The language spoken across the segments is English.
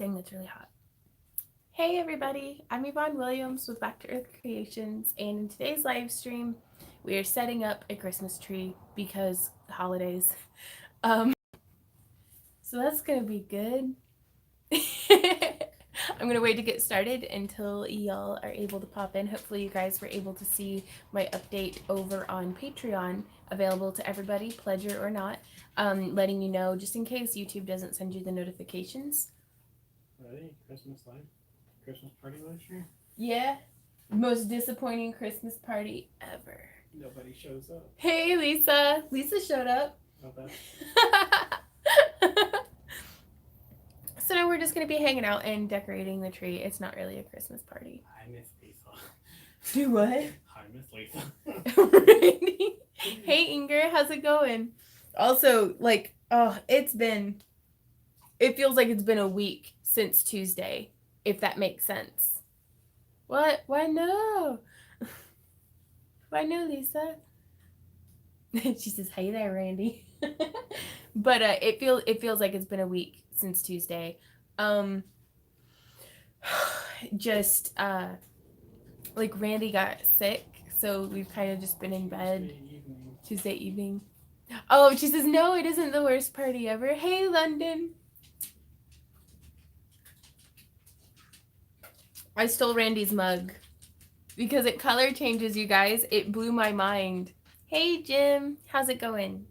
Dang, that's really hot. Hey everybody, I'm Yvonne Williams with Back to Earth Creations, and in today's live stream, we are setting up a Christmas tree because holidays. Um, so that's gonna be good. I'm gonna wait to get started until y'all are able to pop in. Hopefully you guys were able to see my update over on Patreon, available to everybody, pledger or not, letting you know just in case YouTube doesn't send you the notifications. Ready? Christmas party live stream? Yeah. Most disappointing Christmas party ever. Nobody shows up. Hey, Lisa. Lisa showed up. Not that. So now we're just going to be hanging out and decorating the tree. It's not really a Christmas party. I miss Lisa. Do what? I miss Lisa. Randy. Hey, Inger. How's it going? Also, like, it feels like it's been a week since Tuesday, if that makes sense. What? Why no? Why no, Lisa? She says, "Hey there, Randy." But it feels like it's been a week since Tuesday. Just like Randy got sick, so we've kind of just been in bed. Tuesday evening. Oh, she says, "No, it isn't the worst party ever." Hey, London. I stole Randy's mug because it color changes, you guys. It blew my mind. Hey, Jim. How's it going?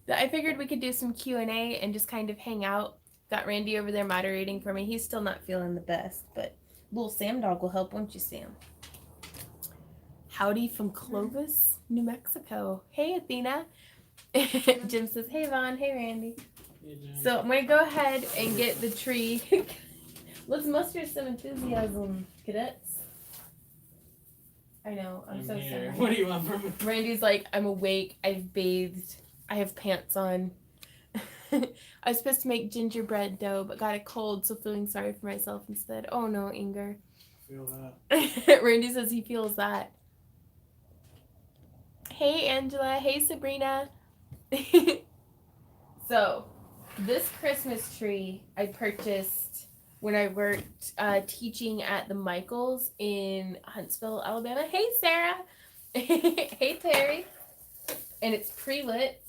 I figured we could do some Q&A and just kind of hang out. Got Randy over there moderating for me. He's still not feeling the best, but little Sam Dog will help, won't you, Sam? Howdy from Clovis, New Mexico. Hey, Athena. Jim says, "Hey, Vaughn. Hey, Randy." Hey, Jim. So I'm going to go ahead and get the tree. Let's muster some enthusiasm, cadets. I know, I'm so here. sad. What do you want from me? Randy's like, "I'm awake, I've bathed, I have pants on." I was supposed to make gingerbread dough, but got a cold, so feeling sorry for myself instead. Oh no, Inger. Feel that. Randy says he feels that. Hey, Angela. Hey, Sabrina. So, this Christmas tree I purchased when I worked teaching at the Michaels in Huntsville, Alabama. Hey, Sarah. Hey, Terry. And it's pre-lit.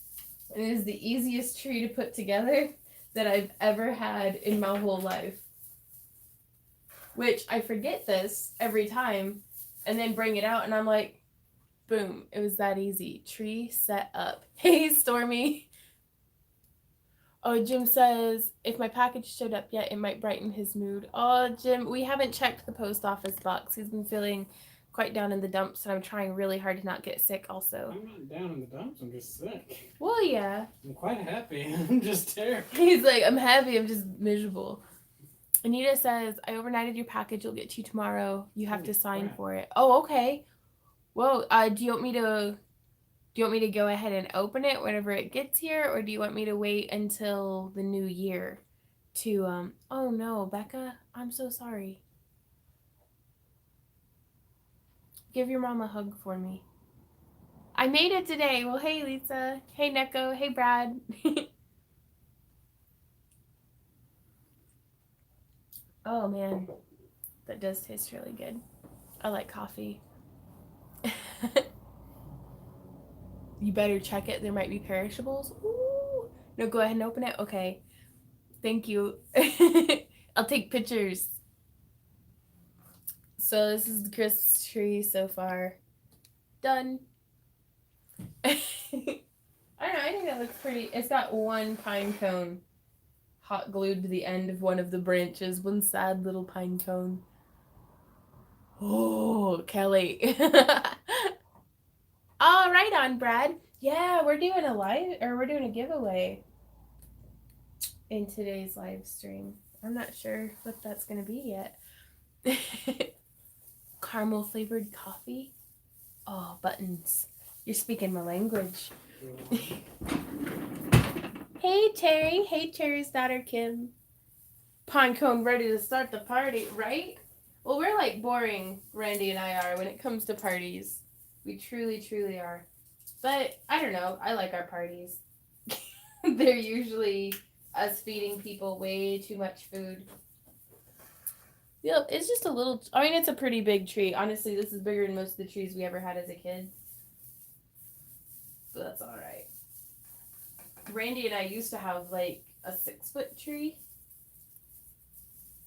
And it is the easiest tree to put together that I've ever had in my whole life. Which I forget this every time and then bring it out and I'm like, boom, it was that easy. Tree set up. Hey, Stormy. Oh, Jim says, if my package showed up yet, it might brighten his mood. Oh, Jim, we haven't checked the post office box. He's been feeling quite down in the dumps, and I'm trying really hard to not get sick also. I'm not down in the dumps, I'm just sick. Well, yeah. I'm quite happy. I'm just terrible. He's like, I'm happy, I'm just miserable. Anita says, I overnighted your package. You'll get to you tomorrow. You have to sign for it. Oh, okay. Well, do you want me to go ahead and open it whenever it gets here, or do you want me to wait until the new year to oh no, Becca, I'm so sorry. Give your mom a hug for me. I made it today. Well, hey, Lisa. Hey, Neko. Hey, Brad. Oh, man. That does taste really good. I like coffee. You better check it. There might be perishables. Ooh. No, go ahead and open it. Okay. Thank you. I'll take pictures. So this is the Christmas tree so far. Done. I don't know. I think that looks pretty. It's got one pine cone hot glued to the end of one of the branches. One sad little pine cone. Oh, Kelly. All right on, Brad. Yeah, we're doing a giveaway in today's live stream. I'm not sure what that's gonna be yet. Caramel flavored coffee. Oh, buttons. You're speaking my language. Hey, Terry. Hey, Terry's daughter, Kim. Pinecone ready to start the party, right? Well, we're like boring, Randy and I are, when it comes to parties. We truly, truly are. But, I don't know. I like our parties. They're usually us feeding people way too much food. Yep, it's just a little. I mean, it's a pretty big tree. Honestly, this is bigger than most of the trees we ever had as a kid. So that's all right. Randy and I used to have like a 6-foot tree,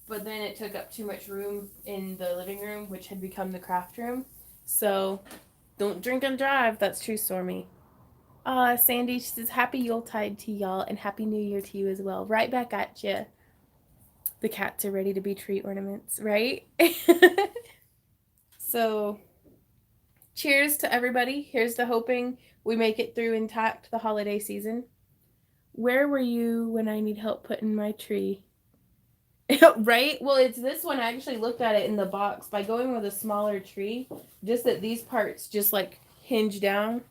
but then it took up too much room in the living room, which had become the craft room. So don't drink and drive. That's true, Stormy. Sandy, she says, Happy Yuletide to y'all and Happy New Year to you as well. Right back at you. The cats are ready to be tree ornaments, right? So, cheers to everybody. Here's to hoping we make it through intact the holiday season. Where were you when I need help putting my tree? Right? Well, it's this one. I actually looked at it in the box by going with a smaller tree, just that these parts just like hinge down.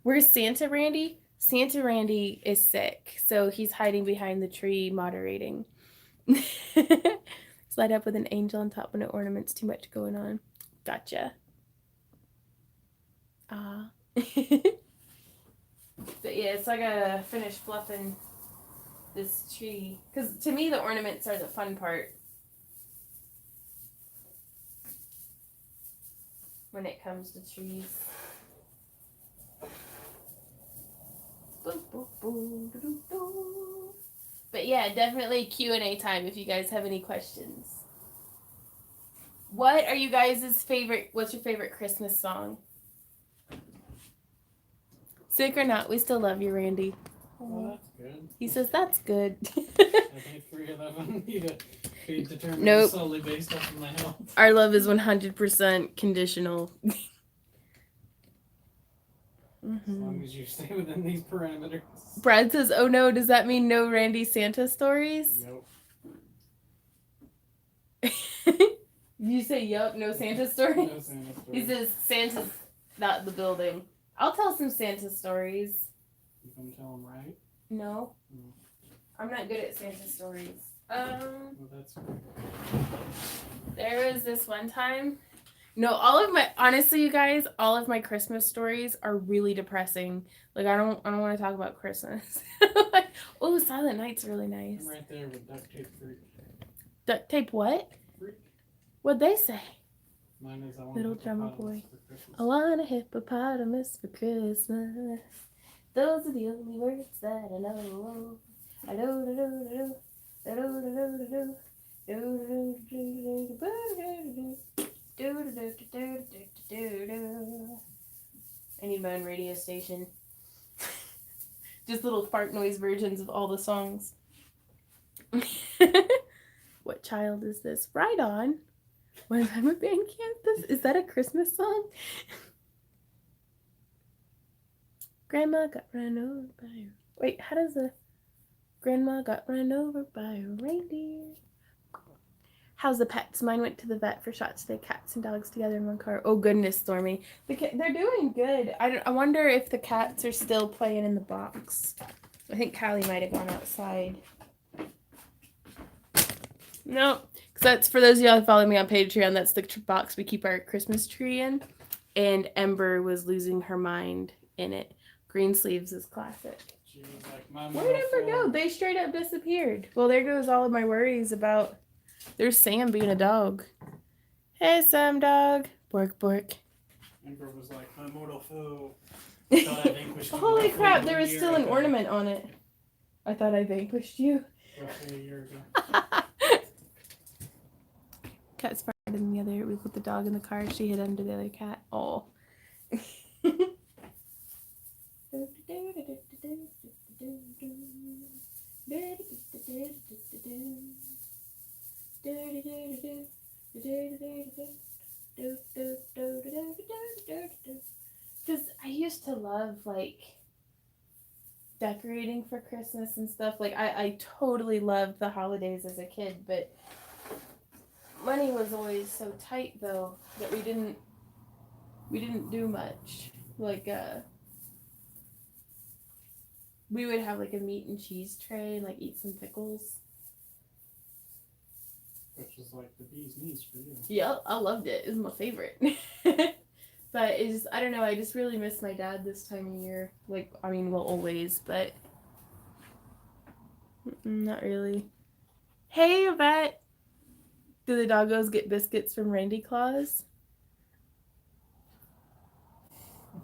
Where's Santa Randy? Santa Randy is sick, so he's hiding behind the tree moderating. Slide up with an angel on top with no ornaments, too much going on. Gotcha. But yeah, so I gotta finish fluffing this tree. Because to me, the ornaments are the fun part. When it comes to trees. But yeah, definitely Q&A time if you guys have any questions. What are you guys' favorite, what's your favorite Christmas song? Sick or not, we still love you, Randy. Well, that's good. He says that's good. I think 3 of them need to be determined Nope. solely based off of my health. Our love is 100% conditional. As long as you stay within these parameters. Brad says, oh no, does that mean no Randy Santa stories? Nope. You say, yup, no Santa stories? No Santa stories. He says, Santa's not in the building. I'll tell some Santa stories. You gonna tell them right? No. Mm. I'm not good at Santa stories. Well, that's great. There was this one time. No, honestly, you guys, all of my Christmas stories are really depressing. Like, I don't want to talk about Christmas. Like, oh, Silent Night's really nice. I'm right there with duct tape freak. Duct tape what? Freak. What'd they say? Mine is I want Little a drummer boy. for Christmas. I want a hippopotamus for Christmas. Those are the only words that I know. I know. I need my own radio station. Just little fart noise versions of all the songs. What child is this? Right on. One time a band camp. Is that a Christmas song? Grandma got run over by a... Wait, how does the... Grandma got run over by a reindeer. How's the pets? Mine went to the vet for shots today. Cats and dogs together in one car. Oh, goodness, Stormy. They're doing good. I wonder if the cats are still playing in the box. I think Callie might have gone outside. No, because that's, for those of y'all who follow me on Patreon, that's the box we keep our Christmas tree in. And Ember was losing her mind in it. Green sleeves is classic. She was like, Mom, where'd Ember go? They straight up disappeared. Well, there goes all of my worries about... There's Sam being a dog. Hey, Sam dog. Bork, bork. Ember was like, my mortal foe. I thought I vanquished you. Holy crap, there was still an ornament on it. I thought I vanquished you. Roughly a year ago. Cat's farted in the other. We put the dog in the car. She hid under the other cat. Oh. Because I used to love, like, decorating for Christmas and stuff. Like, I totally loved the holidays as a kid, but money was always so tight, though, that we didn't do much. Like, we would have, like, a meat and cheese tray and, like, eat some pickles. Which was like the bee's knees for you. Yeah, I loved it. It was my favorite. But it's just, I don't know, I just really miss my dad this time of year. Like, I mean, well, always, but not really. Hey, Yvette! Do the doggos get biscuits from Randy Claus?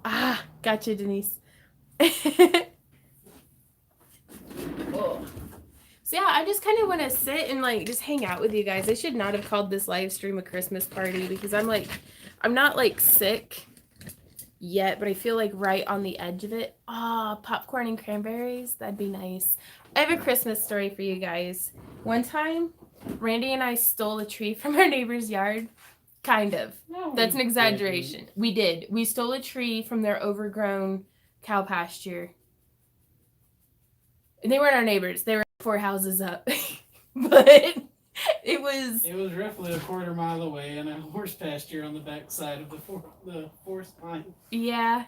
Ah, gotcha, Denise. Oh. So yeah, I just kind of want to sit and like just hang out with you guys. I should not have called this live stream a Christmas party because I'm not like sick yet, but I feel like right on the edge of it. Ah, popcorn and cranberries, that'd be nice. I have a Christmas story for you guys. One time, Randy and I stole a tree from our neighbor's yard. Kind of. No, That's an we exaggeration. didn't. We did. We stole a tree from their overgrown cow pasture. They weren't our neighbors. They were 4 houses up. But it was roughly a quarter mile away in a horse pasture on the back side of the forest line. Yeah.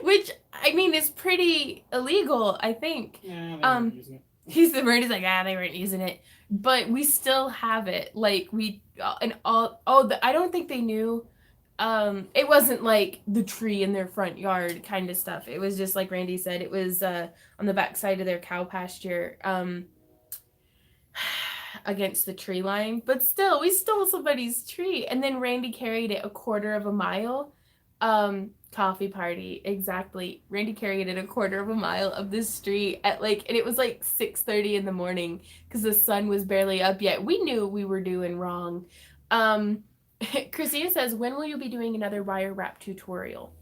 Which I mean is pretty illegal, I think. Yeah, they weren't using it. He's the bird is like, they weren't using it. But we still have it. Like we and all I don't think they knew. It wasn't like the tree in their front yard kind of stuff. It was just like Randy said, it was on the back side of their cow pasture. Against the tree line, but still we stole somebody's tree, and then Randy carried it a quarter of a mile. Coffee party, exactly. Randy carried it a quarter of a mile of this street at like, and it was like 6:30 in the morning because the sun was barely up yet. We knew we were doing wrong. Christina says, when will you be doing another wire wrap tutorial?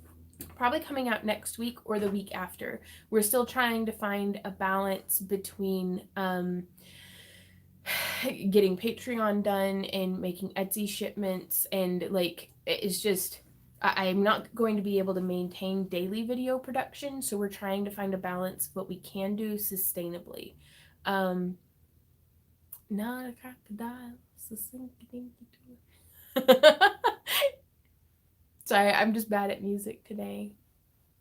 Probably coming out next week or the week after. We're still trying to find a balance between getting Patreon done and making Etsy shipments, and like it's just I'm not going to be able to maintain daily video production, so we're trying to find a balance of what we can do sustainably. Not a crocodile, it's a sinky dinky toy. Sorry, I'm just bad at music today.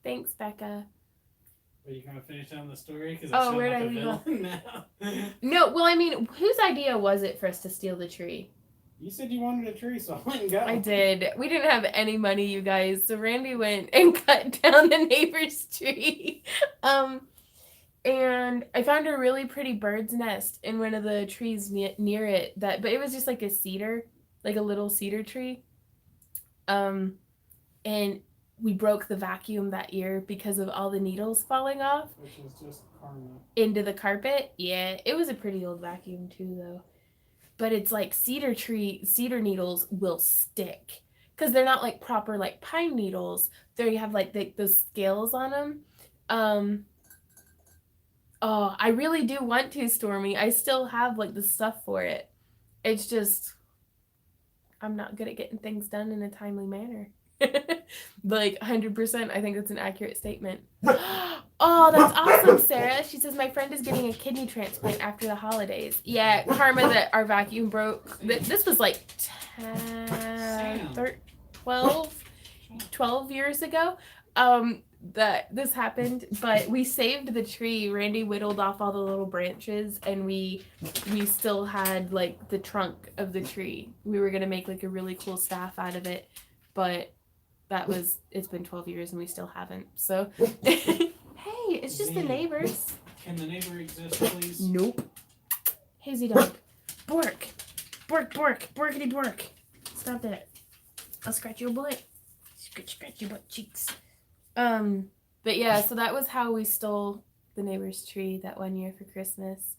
Thanks, Becca. Are you gonna finish on the story? Because Oh, where'd I leave off? No, well, I mean, whose idea was it for us to steal the tree? You said you wanted a tree, so I went and got I one. did. We didn't have any money, you guys. So Randy went and cut down the neighbor's tree. And I found a really pretty bird's nest in one of the trees near it. But it was just like a cedar, like a little cedar tree. And we broke the vacuum that year because of all the needles falling off. Which is just karma. Into the carpet. Yeah, it was a pretty old vacuum too, though. But it's like cedar needles will stick because they're not like proper like pine needles. They have like those scales on them. Oh, I really do want to, Stormy. I still have like the stuff for it. It's just I'm not good at getting things done in a timely manner. Like 100%, I think that's an accurate statement. Oh, that's awesome, Sarah. She says my friend is getting a kidney transplant after the holidays. Yeah, karma that our vacuum broke. This was like 12 years ago. That this happened, but we saved the tree. Randy whittled off all the little branches, and we still had like the trunk of the tree. We were gonna make like a really cool staff out of it, but it's been 12 years and we still haven't. So hey, it's just the neighbors. Can the neighbor exist, please? Nope. Hazy dog. Bork. Bork, bork. Borkity bork. Stop that. I'll scratch your butt. Scratch your butt cheeks. But yeah, so that was how we stole the neighbor's tree that one year for Christmas.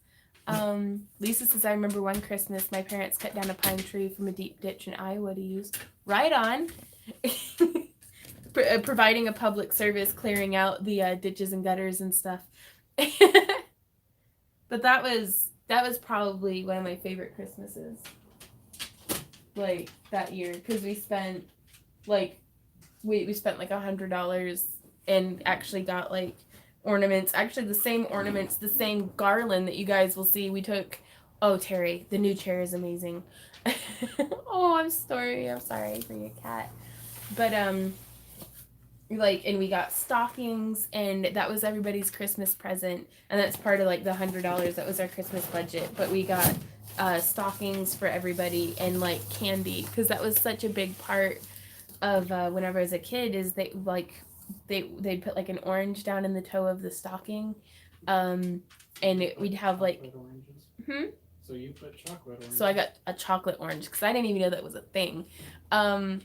Lisa says, I remember one Christmas my parents cut down a pine tree from a deep ditch in Iowa to use. Right on. Providing a public service, clearing out the ditches and gutters and stuff. But that was probably one of my favorite Christmases. Like that year, because we spent like we spent like $100 and actually got like ornaments. Actually, the same ornaments, the same garland that you guys will see. We took. Oh, Terry, the new chair is amazing. Oh, I'm sorry for your cat. But like, and we got stockings, and that was everybody's Christmas present, and that's part of like the $100 that was our Christmas budget. But we got stockings for everybody and like candy, because that was such a big part of whenever I was a kid. Is they'd put like an orange down in the toe of the stocking, and we'd have like Oranges. Hmm? So you put chocolate orange. So I got a chocolate orange because I didn't even know that was a thing. And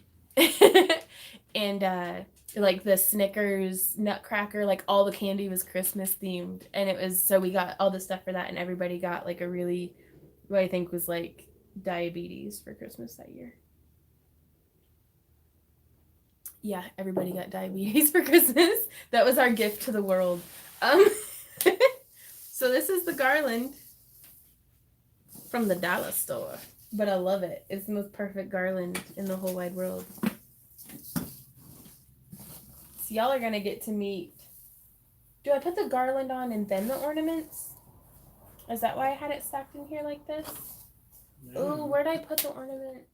like the Snickers Nutcracker, like all the candy was Christmas themed, and it was so we got all the stuff for that, and everybody got like a really, what I think was like diabetes for Christmas that year. Yeah, everybody got diabetes for Christmas. That was our gift to the world. So this is the garland from the dollar store, but I love it. It's the most perfect garland in the whole wide world. So y'all are gonna get to meet. Do I put the garland on and then the ornaments? Is that why I had it stacked in here like this? Ooh, where'd I put the ornament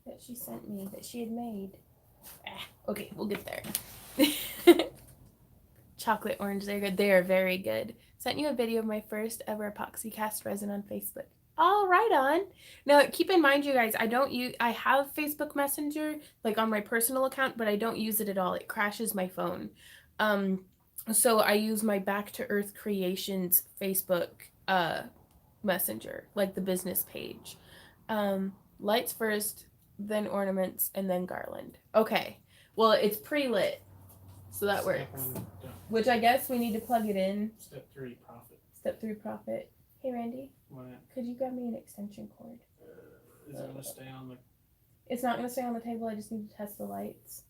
that she sent me, that she had made? Okay, we'll get there. Chocolate orange, they're good. They are very good. Sent you a video of my first ever epoxy cast resin on Facebook. All right on. Now, keep in mind, you guys, I have Facebook Messenger, like on my personal account, but I don't use it at all. It crashes my phone. So I use my Back to Earth Creations Facebook Messenger, like the business page. Lights first, then ornaments, and then garland. Okay. Well, it's pre-lit, so that works. Which I guess we need to plug it in. Step 3, profit. Step 3, profit. Hey, Randy. What? Could you grab me an extension cord? Is it going to stay on the... It's not going to stay on the table. I just need to test the lights.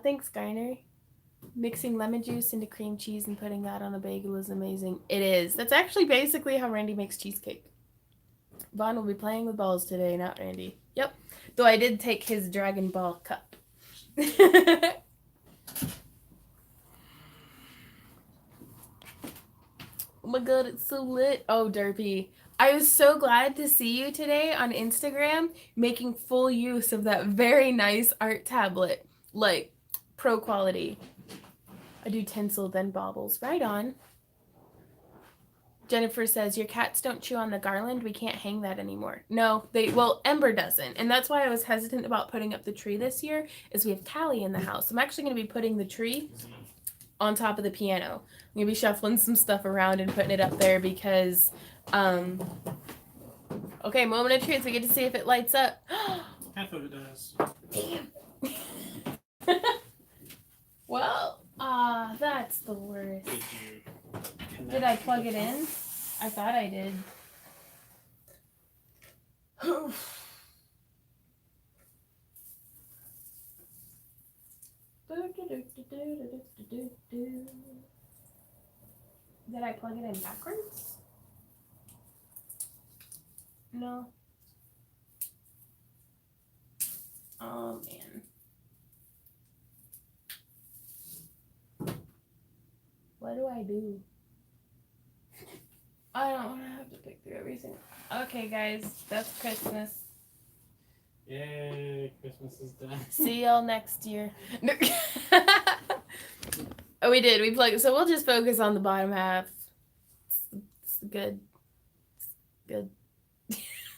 Thanks, Garner. Mixing lemon juice into cream cheese and putting that on a bagel is amazing. It is. That's actually basically how Randy makes cheesecake. Vaughn will be playing with balls today, not Randy. Yep. Though I did take his Dragon Ball cup. Oh my god, it's so lit. Oh, Derpy. I was so glad to see you today on Instagram making full use of that very nice art tablet. Like, pro quality. I do tinsel, then baubles. Right on. Jennifer says, your cats don't chew on the garland. We can't hang that anymore. No, Ember doesn't. And that's why I was hesitant about putting up the tree this year, is we have Callie in the house. I'm actually going to be putting the tree on top of the piano. I'm going to be shuffling some stuff around and putting it up there because, okay, moment of truth. We get to see if it lights up. Half of it does. Damn. Well, that's the worst. Did I plug it in? I thought I did. Did I plug it in backwards? No. Oh, man. What do I do? I don't want to have to pick through everything. Okay, guys, that's Christmas. Yay, Christmas is done. See y'all next year. Oh, we did. We plugged. So we'll just focus on the bottom half. It's good. Good.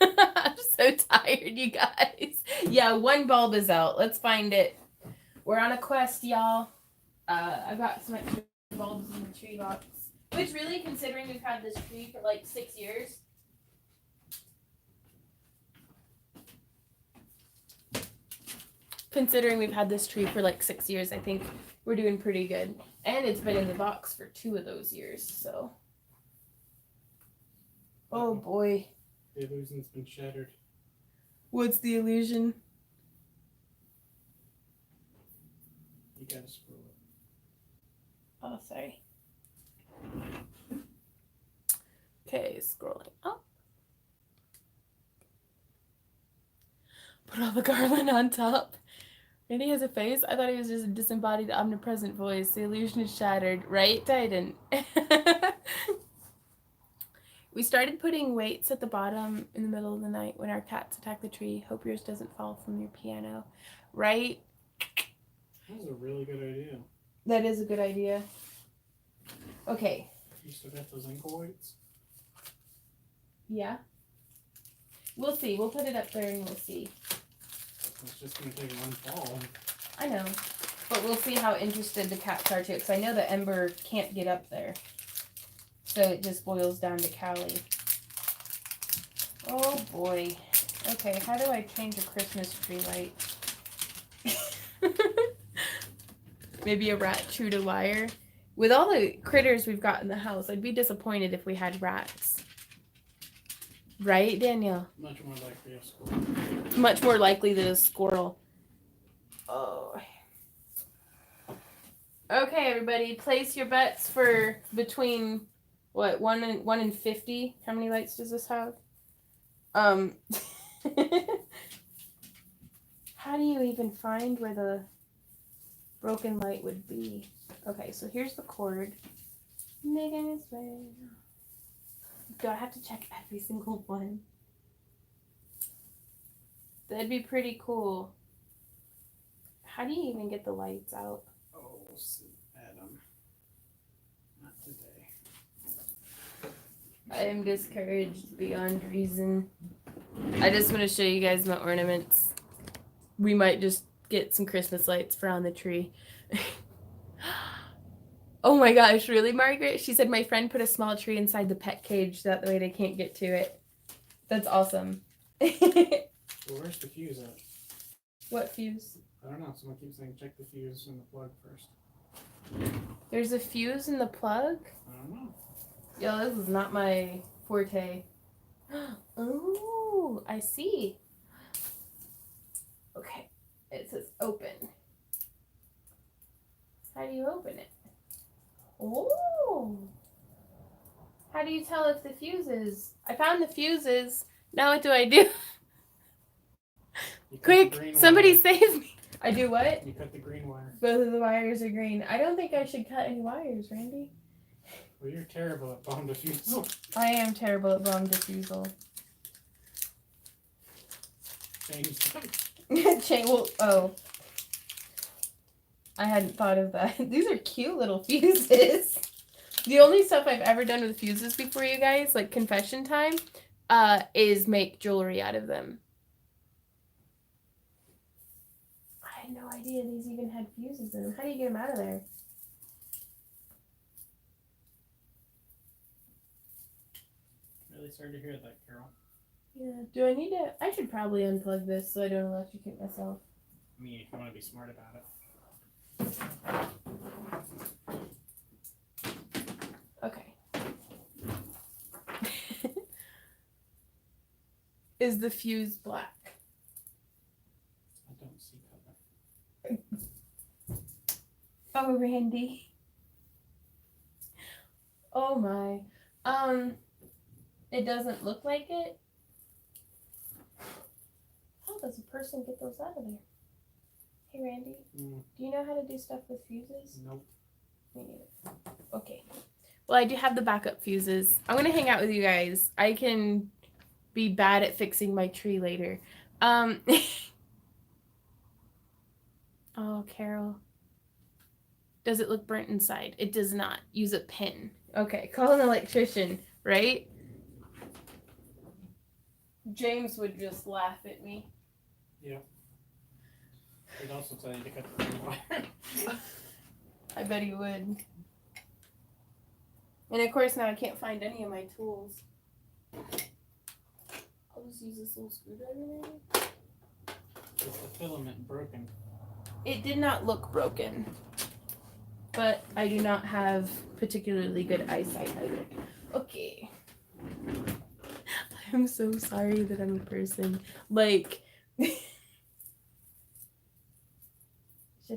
I'm so tired, you guys. Yeah, one bulb is out. Let's find it. We're on a quest, y'all. I got some extra bulbs in the tree box. Which really, considering we've had this tree for like 6 years. Considering we've had this tree for like 6 years, I think we're doing pretty good. And it's been in the box for 2 of those years, so. Oh boy. The illusion's been shattered. What's the illusion? You gotta scroll it. Oh, sorry. Okay, scrolling up. Put all the garland on top. Randy has a face. I thought he was just a disembodied, omnipresent voice. The illusion is shattered. Right, Titan? We started putting weights at the bottom in the middle of the night when our cats attack the tree. Hope yours doesn't fall from your piano. Right? That was a really good idea. That is a good idea. Okay. You still got those ankle weights? Yeah. We'll see. We'll put it up there and we'll see. It's just going to take one fall. I know. But we'll see how interested the cats are too. Because I know that Ember can't get up there. So it just boils down to Callie. Oh boy. Okay, how do I change a Christmas tree light? Maybe a rat chewed a wire. With all the critters we've got in the house, I'd be disappointed if we had rats. Right, Danielle? Much more likely a squirrel. Much more likely than a squirrel. Oh. Okay, everybody, place your bets for between what 1 and 50. How many lights does this have? How do you even find where the broken light would be? Okay, so here's the cord. Making its way. Do I have to check every single one? That'd be pretty cool. How do you even get the lights out? Oh, Adam. Not today. I am discouraged beyond reason. I just want to show you guys my ornaments. We might just get some Christmas lights for on the tree. Oh my gosh, really, Margaret? She said my friend put a small tree inside the pet cage, that way they can't get to it. That's awesome. Well, where's the fuse at? What fuse? I don't know. Someone keeps saying check the fuse and the plug first. There's a fuse in the plug? I don't know. Yo, this is not my forte. Ooh, I see. Okay, it says open. How do you open it? Oh. How do you tell if the fuse is? I found the fuses. Now what do I do? Quick, somebody save me. I do what? You cut the green wire. Both of the wires are green. I don't think I should cut any wires, Randy. Well, you're terrible at bomb defusal. I am terrible at bomb defusal. Change them. Oh. I hadn't thought of that. These are cute little fuses. The only stuff I've ever done with fuses before, you guys, like confession time, is make jewelry out of them. I had no idea these even had fuses in them. How do you get them out of there? Really sorry to hear that, Carol. Yeah. Do I need to? I should probably unplug this so I don't electrocute myself. I mean, if you want to be smart about it. Okay. Is the fuse black? I don't see color. Oh, Randy. Oh my. It doesn't look like it. How does a person get those out of there? Hey, Randy. Do you know how to do stuff with fuses? Nope. Me neither. Okay. Well, I do have the backup fuses. I'm going to hang out with you guys. I can be bad at fixing my tree later. Oh, Carol. Does it look burnt inside? It does not. Use a pin. Okay, call an electrician, right? James would just laugh at me. Yeah. They'd also tell you to cut the green wire. I bet he would. And of course now I can't find any of my tools. I'll just use this little screwdriver maybe. Is the filament broken? It did not look broken. But I do not have particularly good eyesight either. Okay. I'm so sorry that I'm a person. Like, should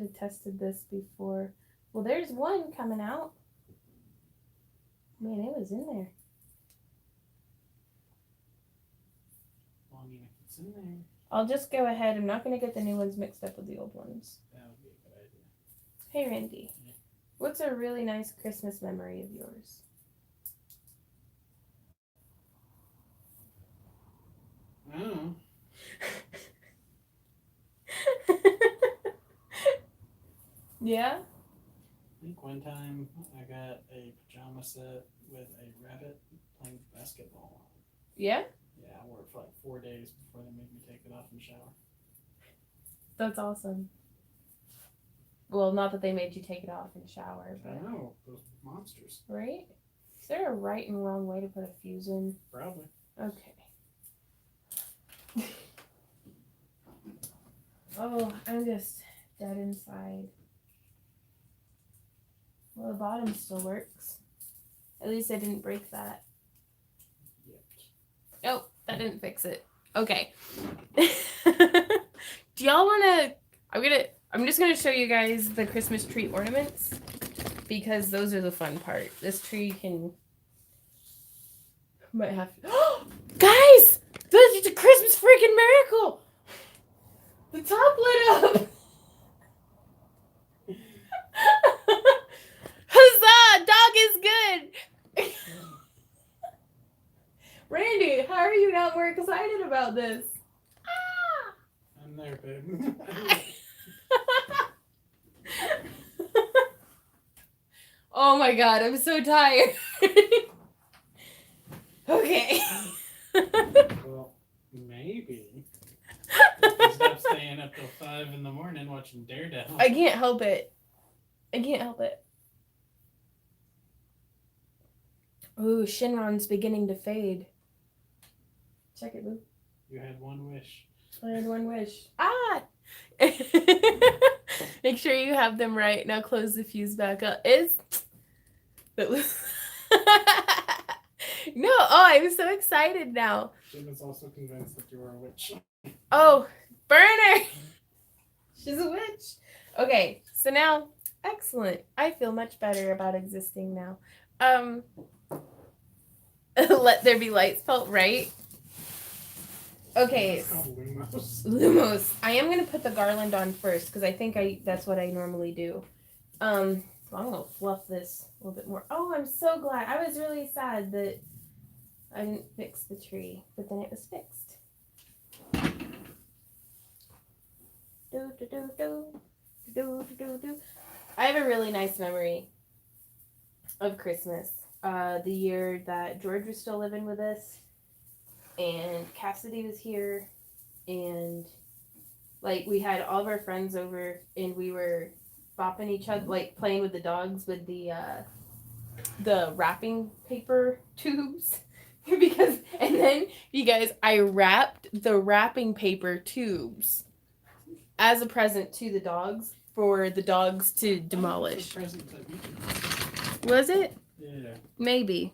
have tested this before. Well, there's one coming out. Man, it was in there. Well, I mean, if it's in there, I'll just go ahead. I'm not going to get the new ones mixed up with the old ones. that would be a good idea. Hey, Randy. Yeah. What's a really nice Christmas memory of yours? I don't know. Yeah? I think one time I got a pajama set with a rabbit playing basketball. Yeah? Yeah, I wore it for like 4 days before they made me take it off and shower. That's awesome. Well, not that they made you take it off and shower, I but know, those monsters. right? Is there a right and wrong way to put a fuse in? Probably. Okay. Oh, I'm just dead inside. Well, the bottom still works. At least I didn't break that. Yep. Nope, that didn't fix it. Okay. Do y'all wanna I'm just gonna show you guys the Christmas tree ornaments because those are the fun part. This tree might have guys! This is a Christmas freaking miracle! The top lit up! Huzzah! Dog is good! Randy, how are you not more excited about this? I'm there, babe. Oh my god, I'm so tired. Okay. Well, maybe. You stop staying up till 5 in the morning watching Daredevil. I can't help it. I can't help it. Ooh, Shinron's beginning to fade. Check it, boo. You had one wish. I had one wish. Ah! Make sure you have them right. Now close the fuse back up. That was No, I'm so excited now. Jim is also convinced that you are a witch. Oh, burn her! She's a witch. Okay, so now, excellent. I feel much better about existing now. Let there be lights felt right. Okay. It's called Lumos. Lumos. I am gonna put the garland on first because I think that's what I normally do. So I'm gonna fluff this a little bit more. Oh, I'm so glad. I was really sad that I didn't fix the tree, but then it was fixed. Do do do do do do do. I have a really nice memory of Christmas. The year that George was still living with us, and Cassidy was here, and like we had all of our friends over, and we were bopping each other, like playing with the dogs with the wrapping paper tubes. Because, and then you guys, I wrapped the wrapping paper tubes as a present to the dogs for the dogs to demolish. Was it? Yeah. Maybe.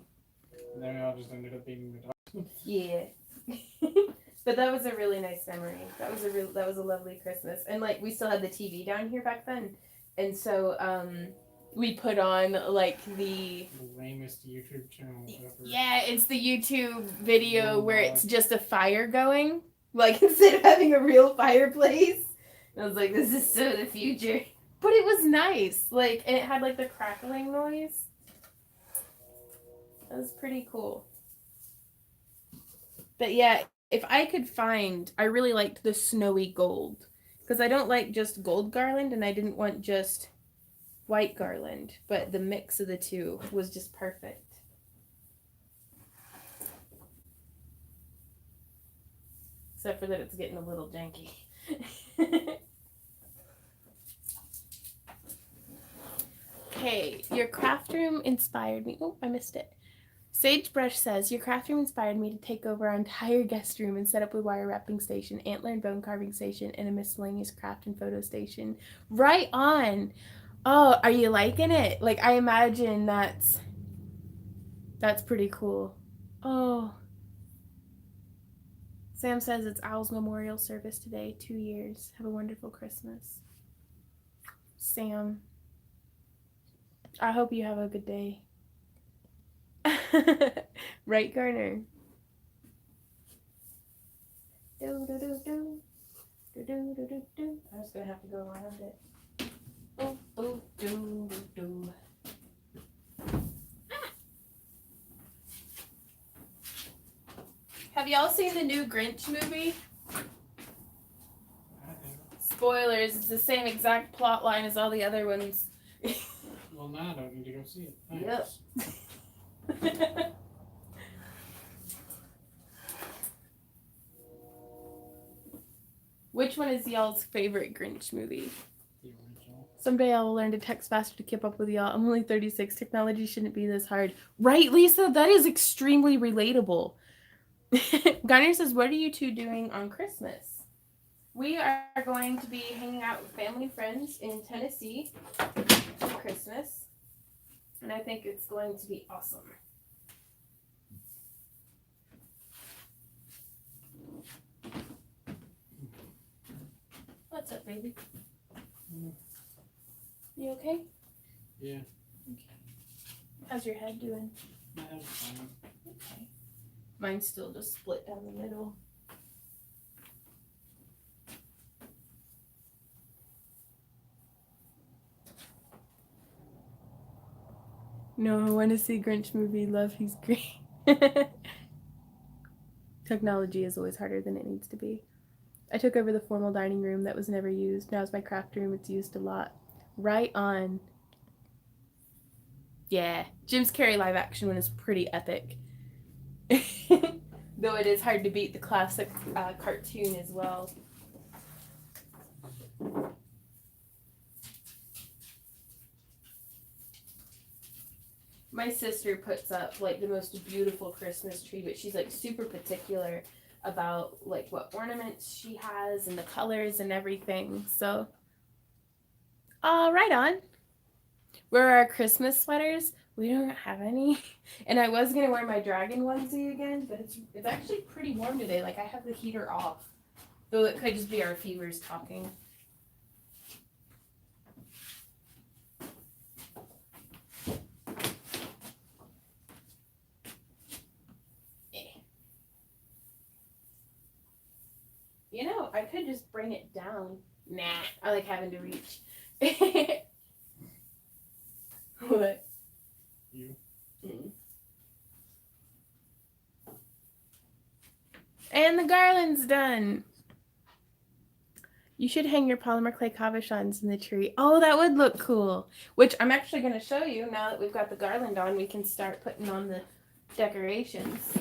And then we all just ended up being the dogs. Yeah. But that was a really nice memory. That was a lovely Christmas. And like we still had the TV down here back then. And so we put on like the lamest YouTube channel ever. Yeah, it's the YouTube video where it's just a fire going. Like instead of having a real fireplace. I was like, this is so the future. But it was nice. Like, and it had like the crackling noise. That was pretty cool. But yeah, if I could find, I really liked the snowy gold. Because I don't like just gold garland, and I didn't want just white garland. But the mix of the two was just perfect. Except for that it's getting a little janky. Okay, your craft room inspired me. Oh, I missed it. Sagebrush says, your craft room inspired me to take over our entire guest room and set up a wire wrapping station, antler and bone carving station, and a miscellaneous craft and photo station. Right on! Oh, are you liking it? Like, I imagine that's pretty cool. Oh. Sam says it's Owl's memorial service today. 2 years. Have a wonderful Christmas. Sam. I hope you have a good day. Right, Garner? Do, do, do, do. Do, do, do, do, do. I'm just gonna have to go around it. Oh, oh, do, do, do. Ah. Have y'all seen the new Grinch movie? Spoilers, it's the same exact plot line as all the other ones. Well, now I don't need to go see it. Thanks. Yep. Which one is y'all's favorite Grinch movie? The original. Someday I will learn to text faster to keep up with y'all. I'm only 36. Technology shouldn't be this hard. Right, Lisa? That is extremely relatable. Gunner says, what are you two doing on Christmas? We are going to be hanging out with family and friends in Tennessee for Christmas. And I think it's going to be awesome. What's up, baby? You okay? Yeah. Okay. How's your head doing? My head's fine. Okay. Mine's still just split down the middle. No, I want to see Grinch movie. Love, he's great. Technology is always harder than it needs to be. I took over the formal dining room that was never used. Now it's my craft room. It's used a lot. Right on. Yeah, Jim's Carrey live action one is pretty epic. Though it is hard to beat the classic cartoon as well. My sister puts up like the most beautiful Christmas tree, but she's like super particular about like what ornaments she has and the colors and everything. So, right on. Where are our Christmas sweaters? We don't have any. And I was gonna wear my dragon onesie again, but it's actually pretty warm today. Like I have the heater off. Though it could just be our fevers talking. You know, I could just bring it down. Nah, I like having to reach. What? You. And the garland's done. You should hang your polymer clay cabochons in the tree. Oh, that would look cool. Which I'm actually going to show you now that we've got the garland on. We can start putting on the decorations.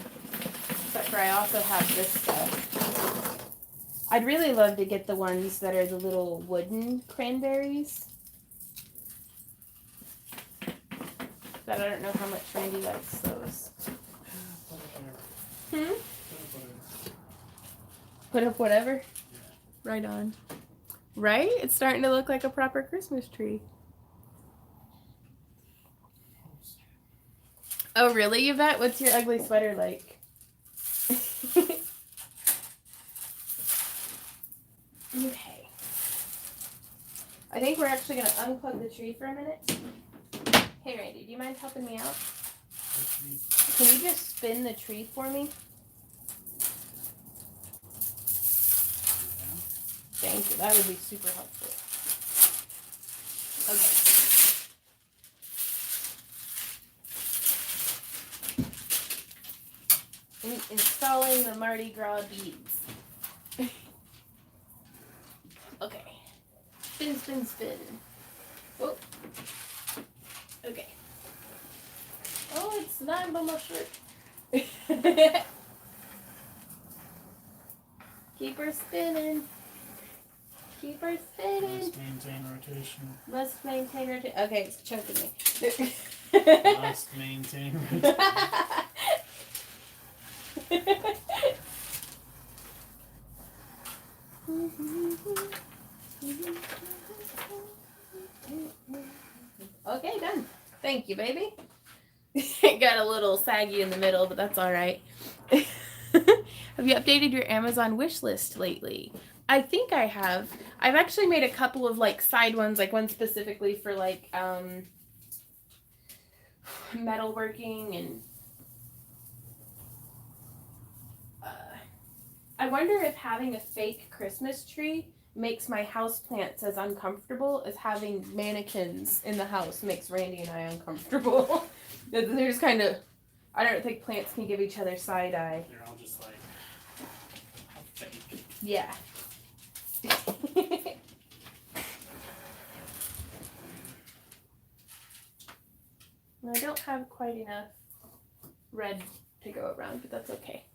Except for I also have this stuff. I'd really love to get the ones that are the little wooden cranberries. But I don't know how much Randy likes those. Hmm? Put up whatever? Yeah. Right on. Right? It's starting to look like a proper Christmas tree. Oh, really, Yvette? What's your ugly sweater like? Okay. I think we're actually going to unplug the tree for a minute. Hey, Randy, do you mind helping me out? Can you just spin the tree for me? Thank you. That would be super helpful. Okay. Installing the Mardi Gras beads. Okay. Spin, spin, spin. Oh. Okay. Oh, it's not on my shirt. Keep her spinning. Keep her spinning. Must maintain rotation. Must maintain rotation. Okay, it's choking me. Must maintain rotation. Okay, done. Thank you, baby. It got a little saggy in the middle, but that's all right. Have you updated your Amazon wish list lately? I think I have. I've actually made a couple of like side ones, like one specifically for like metalworking and I wonder if having a fake Christmas tree makes my houseplants as uncomfortable as having mannequins in the house makes Randy and I uncomfortable. They're just kind of, I don't think plants can give each other side eye. They're all just like fake. Yeah. I don't have quite enough red to go around, but that's okay.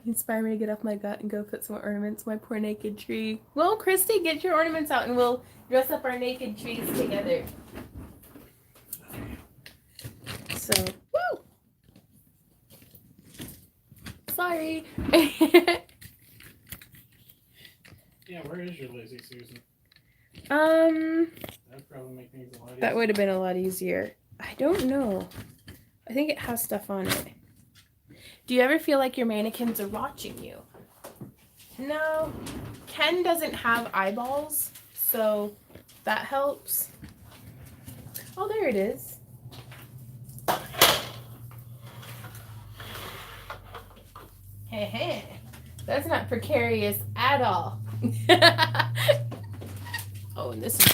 Inspire me to get off my gut and go put some ornaments on my poor naked tree. Well, Christy, get your ornaments out and we'll dress up our naked trees together. So, woo! Sorry. Yeah, where is your Lazy Susan? That'd probably make things a lot easier. That would have been a lot easier. I don't know. I think it has stuff on it. Do you ever feel like your mannequins are watching you? No. Ken doesn't have eyeballs, so that helps. Oh, there it is. Heh. That's not precarious at all. Oh, and this is...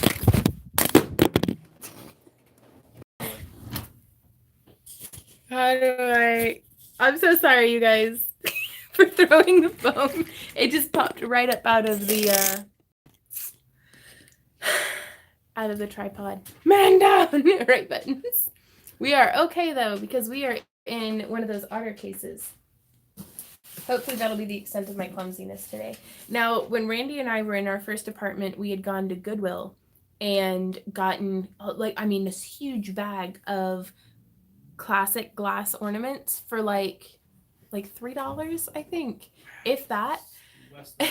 How do I... I'm so sorry, you guys, for throwing the phone. It just popped right up out of the tripod. Man down! Right buttons. We are okay, though, because we are in one of those otter cases. Hopefully that'll be the extent of my clumsiness today. Now, when Randy and I were in our first apartment, we had gone to Goodwill and gotten, this huge bag of classic glass ornaments for like $3, I think, if that. Less than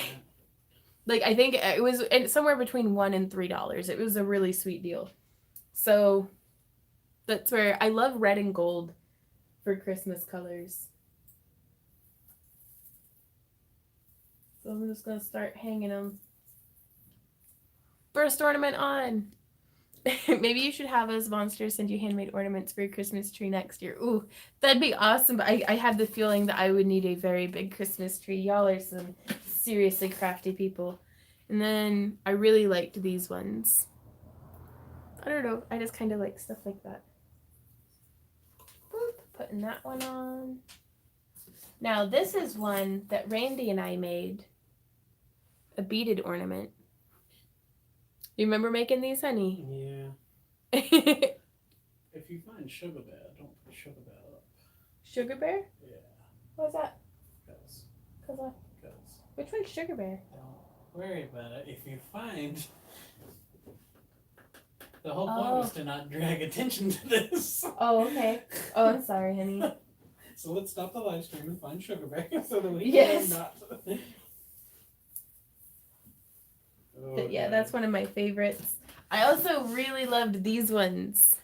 that. I think it was somewhere between $1 and $3. It was a really sweet deal. So that's where I love red and gold for Christmas colors. So I'm just gonna start hanging them. First ornament on. Maybe you should have us monsters send you handmade ornaments for your Christmas tree next year. Ooh, that'd be awesome. But I have the feeling that I would need a very big Christmas tree. Y'all are some seriously crafty people. And then I really liked these ones. I don't know. I just kind of like stuff like that. Boop, putting that one on. Now this is one that Randy and I made. A beaded ornament. You remember making these, honey? Yeah. If you find Sugar Bear, don't put Sugar Bear up. Sugar Bear? Yeah. What's that? Because. Which one's Sugar Bear? Don't worry about it. If you find. The whole point was to not drag attention to this. Oh, okay. Oh, I'm sorry, honey. So let's stop the live stream and find Sugar Bear so that we Yes. can not. But yeah, that's one of my favorites. I also really loved these ones.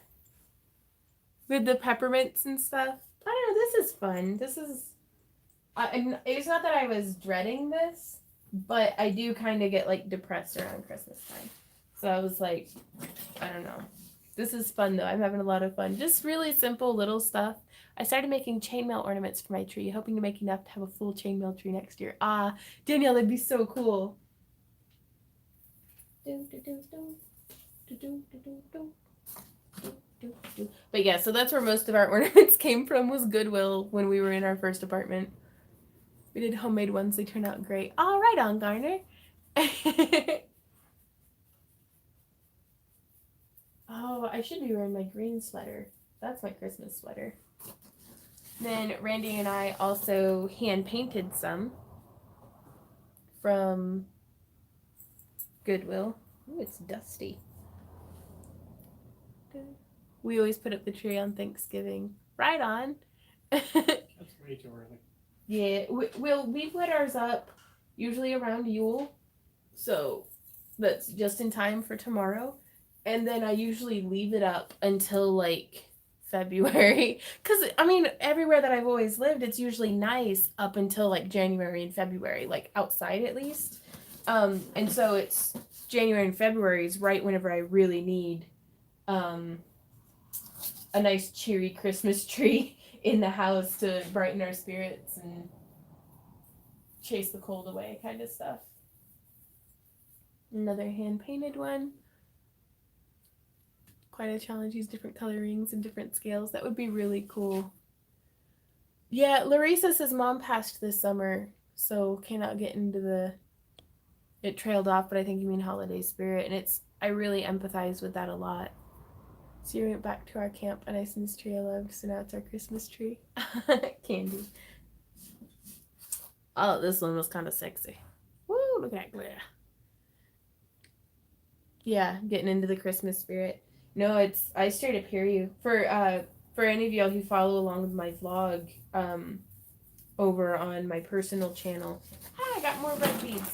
With the peppermints and stuff. I don't know, this is fun. This is... it's not that I was dreading this, but I do kind of get depressed around Christmas time. So I was like, I don't know. This is fun though. I'm having a lot of fun. Just really simple little stuff. I started making chainmail ornaments for my tree, hoping to make enough to have a full chainmail tree next year. Ah, Danielle, that'd be so cool. But yeah, so that's where most of our ornaments came from, was Goodwill when we were in our first apartment. We did homemade ones. They turned out great. All right, on Garner. Oh, I should be wearing my green sweater. That's my Christmas sweater. Then Randy and I also hand painted some from Goodwill. Ooh, it's dusty. We always put up the tree on Thanksgiving. Right on. That's way too early. Yeah, we put ours up usually around Yule, so that's just in time for tomorrow. And then I usually leave it up until February, because everywhere that I've always lived, it's usually nice up until January and February, outside at least. And so it's January and February is right whenever I really need a nice cheery Christmas tree in the house to brighten our spirits and chase the cold away, kind of stuff. Another hand painted one. Quite a challenge. Use different colorings and different scales. That would be really cool. Yeah, Larissa says mom passed this summer, so cannot get into the... It trailed off, but I think you mean holiday spirit, and I really empathize with that a lot. So we went back to our camp, a nice tree I loved, so now it's our Christmas tree. Candy. Oh, this one was kind of sexy. Woo, look at that glitter. Yeah, getting into the Christmas spirit. No, it's I straight up hear you. For any of y'all who follow along with my vlog, over on my personal channel. Ah, I got more red beads.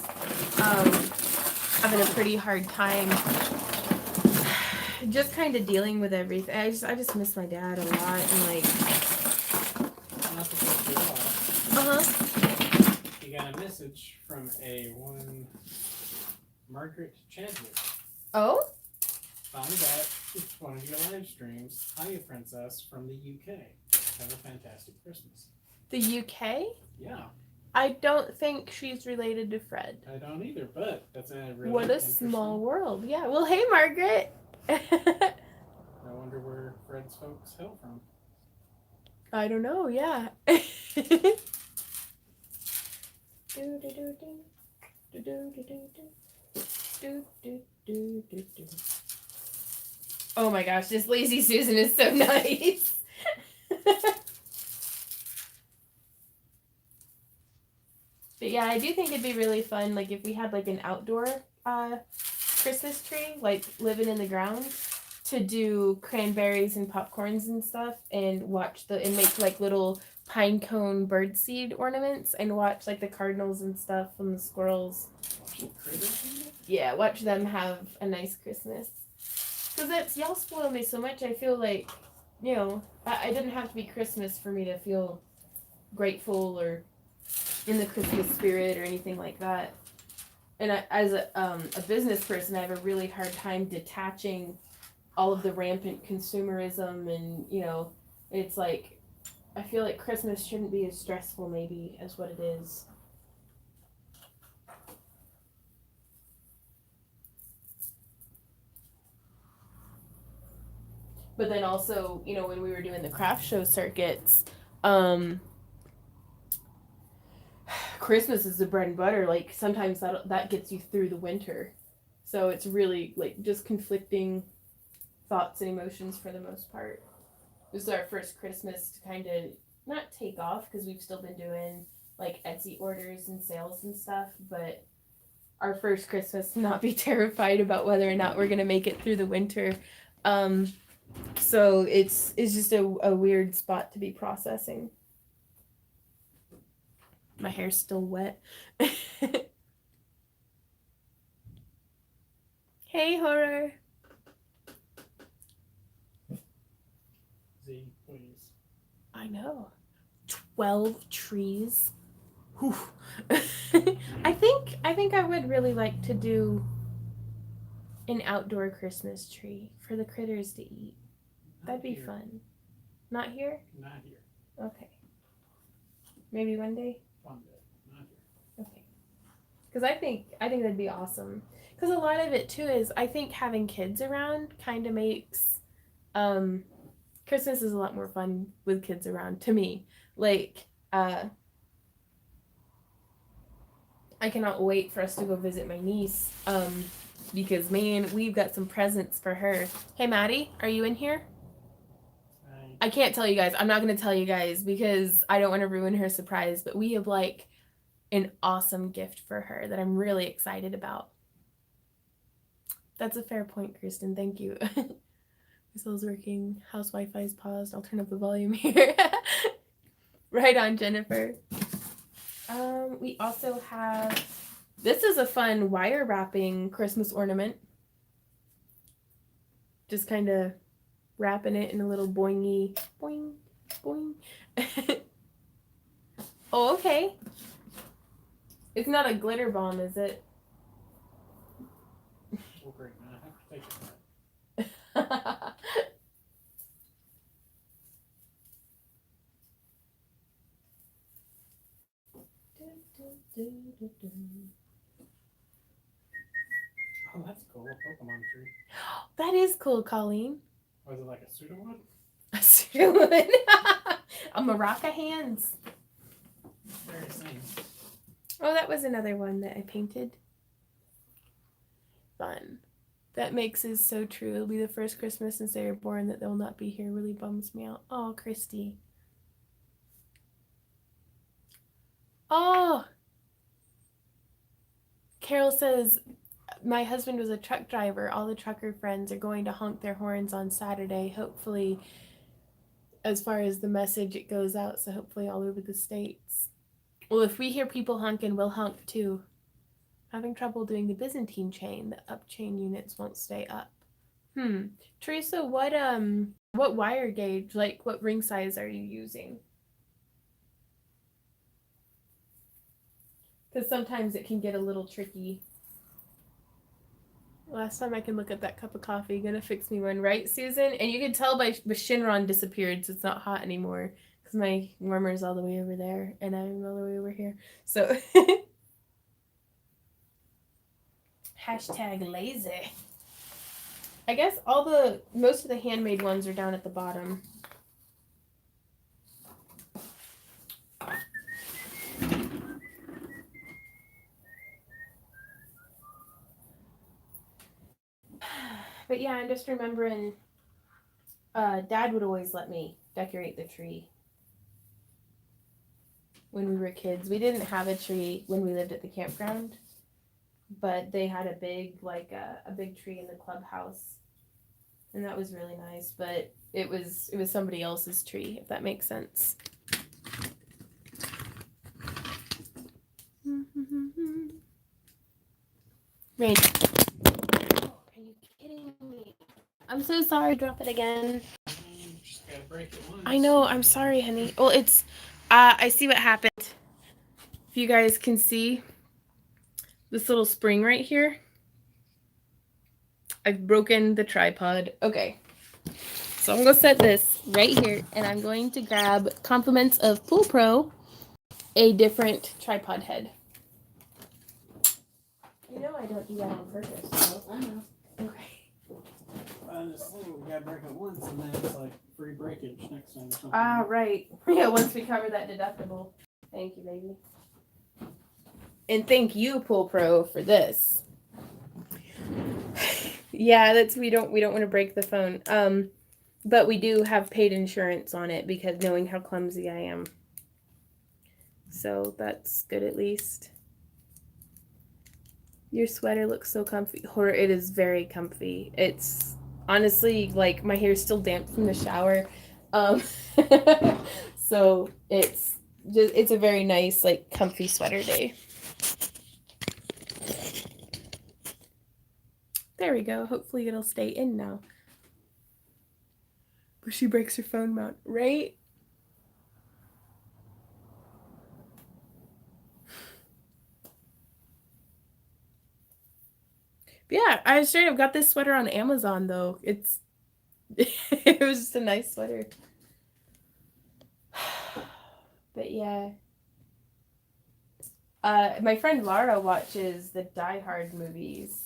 Having a pretty hard time just kind of dealing with everything. I just miss my dad a lot and like Not to cut you off. uh-huh. You got a message from a one Margaret Chadwick. Oh? Found that it's one of your live streams. Hiya, Princess from the UK. Have a fantastic Christmas. The UK? Yeah. I don't think she's related to Fred. I don't either, but that's a really what a small world. Yeah. Well, hey, Margaret. I wonder where Fred's folks hail from. I don't know. Yeah. Oh my gosh, this Lazy Susan is so nice. But yeah, I do think it'd be really fun, like if we had like an outdoor Christmas tree, like living in the ground, to do cranberries and popcorns and stuff, and make like little pine cone birdseed ornaments, and watch like the cardinals and stuff and the squirrels. Yeah, watch them have a nice Christmas. Because y'all spoil me so much. I feel like, I didn't have to be Christmas for me to feel grateful or in the Christmas spirit or anything like that. And as a business person, I have a really hard time detaching all of the rampant consumerism, and it's like I feel like Christmas shouldn't be as stressful maybe as what it is. But then also, when we were doing the craft show circuits, Christmas is the bread and butter. Like sometimes that gets you through the winter. So it's really like just conflicting thoughts and emotions for the most part. This is our first Christmas to kind of not take off, because we've still been doing like Etsy orders and sales and stuff, but our first Christmas to not be terrified about whether or not we're gonna make it through the winter. So it's just a weird spot to be processing. My hair's still wet. Hey, Horror. Z, please. I know. 12 trees. Whew. I think I would really like to do an outdoor Christmas tree for the critters to eat. That'd be fun. Not here? Not here. Okay. Maybe one day? One day. Not here. Okay. Because I think that'd be awesome. Because a lot of it too is I think having kids around kind of makes Christmas is a lot more fun with kids around to me. Like I cannot wait for us to go visit my niece. Because man, we've got some presents for her. Hey Maddie, are you in here? I can't tell you guys. I'm not going to tell you guys because I don't want to ruin her surprise, but we have like an awesome gift for her that I'm really excited about. That's a fair point, Kristen. Thank you. Whistle's working. House Wi-Fi is paused. I'll turn up the volume here. Right on, Jennifer. We also have, this is a fun wire wrapping Christmas ornament. Just kind of wrapping it in a little boingy, boing, boing. Oh, okay. It's not a glitter bomb, is it? Well, great, man. I have to take it back. Oh, that's cool. A Pokemon tree. That is cool, Colleen. Was it like a pseudowood? A pseudowood. A maraca hands. Very same. Oh, that was another one that I painted. Fun. That makes is so true. It'll be the first Christmas since they were born that they'll not be here. Really bums me out. Oh, Christy. Oh, Carol says, my husband was a truck driver. All the trucker friends are going to honk their horns on Saturday. Hopefully, as far as the message, it goes out. So hopefully all over the states. Well, if we hear people honking, we'll honk too. Having trouble doing the Byzantine chain. The up chain units won't stay up. Teresa, what wire gauge, like what ring size are you using? Because sometimes it can get a little tricky. Last time I can look at that cup of coffee. Gonna fix me one, right, Susan? And you can tell by Shinron disappeared, so it's not hot anymore. Because my warmer's all the way over there, and I'm all the way over here. So, hashtag lazy. I guess most of the handmade ones are down at the bottom. But yeah, I'm just remembering Dad would always let me decorate the tree when we were kids. We didn't have a tree when we lived at the campground, but they had a big big tree in the clubhouse, and that was really nice. But it was somebody else's tree, if that makes sense. Rain. Are you kidding me? I'm so sorry. Drop it again. Just gotta break it once. I know. I'm sorry, honey. Well, it's. I see what happened. If you guys can see this little spring right here, I've broken the tripod. Okay. So I'm going to set this right here, and I'm going to grab compliments of Pool Pro, a different tripod head. You know I don't do that on purpose, so I know. okay. I just think we gotta break it once, and then it's like free breakage next time or something. Ah, right. Yeah, once we cover that deductible. Thank you, baby. And thank you, Pool Pro, for this. Yeah, we don't want to break the phone. But we do have paid insurance on it because knowing how clumsy I am. So that's good at least. Your sweater looks so comfy. It is very comfy. It's honestly like my hair's still damp from the shower. So it's a very nice, like, comfy sweater day. There we go. Hopefully it'll stay in now. But she breaks her phone mount, right? But yeah, I straight up got this sweater on Amazon though. It was just a nice sweater. But yeah. My friend Lara watches the Die Hard movies.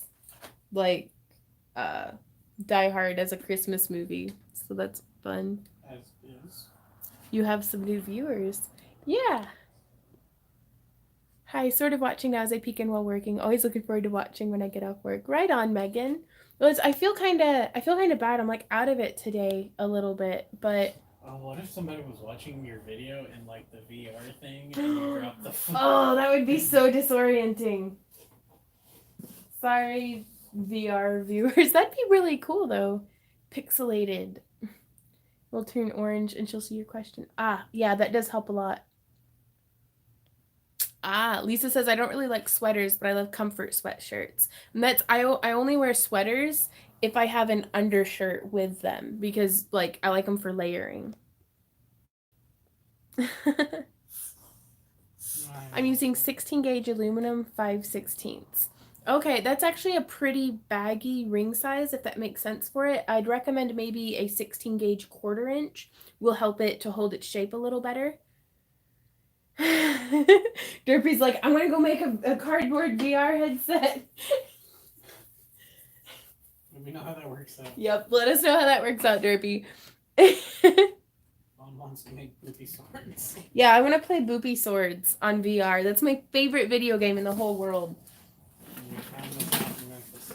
Like, Die Hard as a Christmas movie. So that's fun. As is. You have some new viewers. Yeah. Hi, sort of watching now as I peek in while working. Always looking forward to watching when I get off work. Right on, Megan. Well, I feel kind of bad. I'm like out of it today a little bit, but What if somebody was watching your video in like the VR thing and you dropped the phone? Oh, that would be so disorienting. Sorry, VR viewers. That'd be really cool though. Pixelated. Will turn orange and she'll see your question. Ah, yeah, that does help a lot. Ah, Lisa says I don't really like sweaters, but I love comfort sweatshirts. And that's I only wear sweaters if I have an undershirt with them because like I like them for layering. I'm using 16 gauge aluminum 5/16. Okay, that's actually a pretty baggy ring size if that makes sense for it. I'd recommend maybe a 16 gauge 1/4 inch will help it to hold its shape a little better. Derpy's like, I'm gonna go make a cardboard VR headset. Let me know how that works out. Yep, let us know how that works out, Derpy. Mom wants to make boopy swords. Yeah, I want to play Boopy Swords on VR. That's my favorite video game in the whole world. And you found this out in Memphis.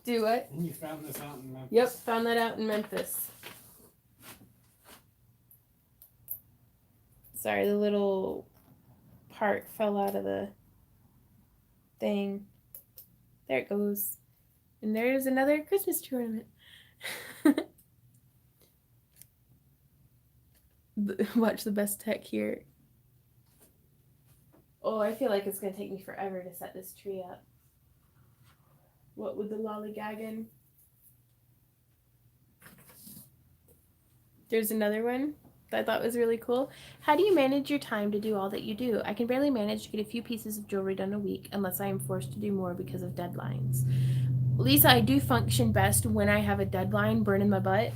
Do what? And you found this out in Memphis. Yep, found that out in Memphis. Sorry, the little part fell out of the thing. There it goes. And there's another Christmas tree ornament. Watch the best tech here. Oh, I feel like it's going to take me forever to set this tree up. What with the lollygagging? There's another one that I thought was really cool. How do you manage your time to do all that you do? I can barely manage to get a few pieces of jewelry done a week unless I am forced to do more because of deadlines. Lisa, I do function best when I have a deadline burning my butt.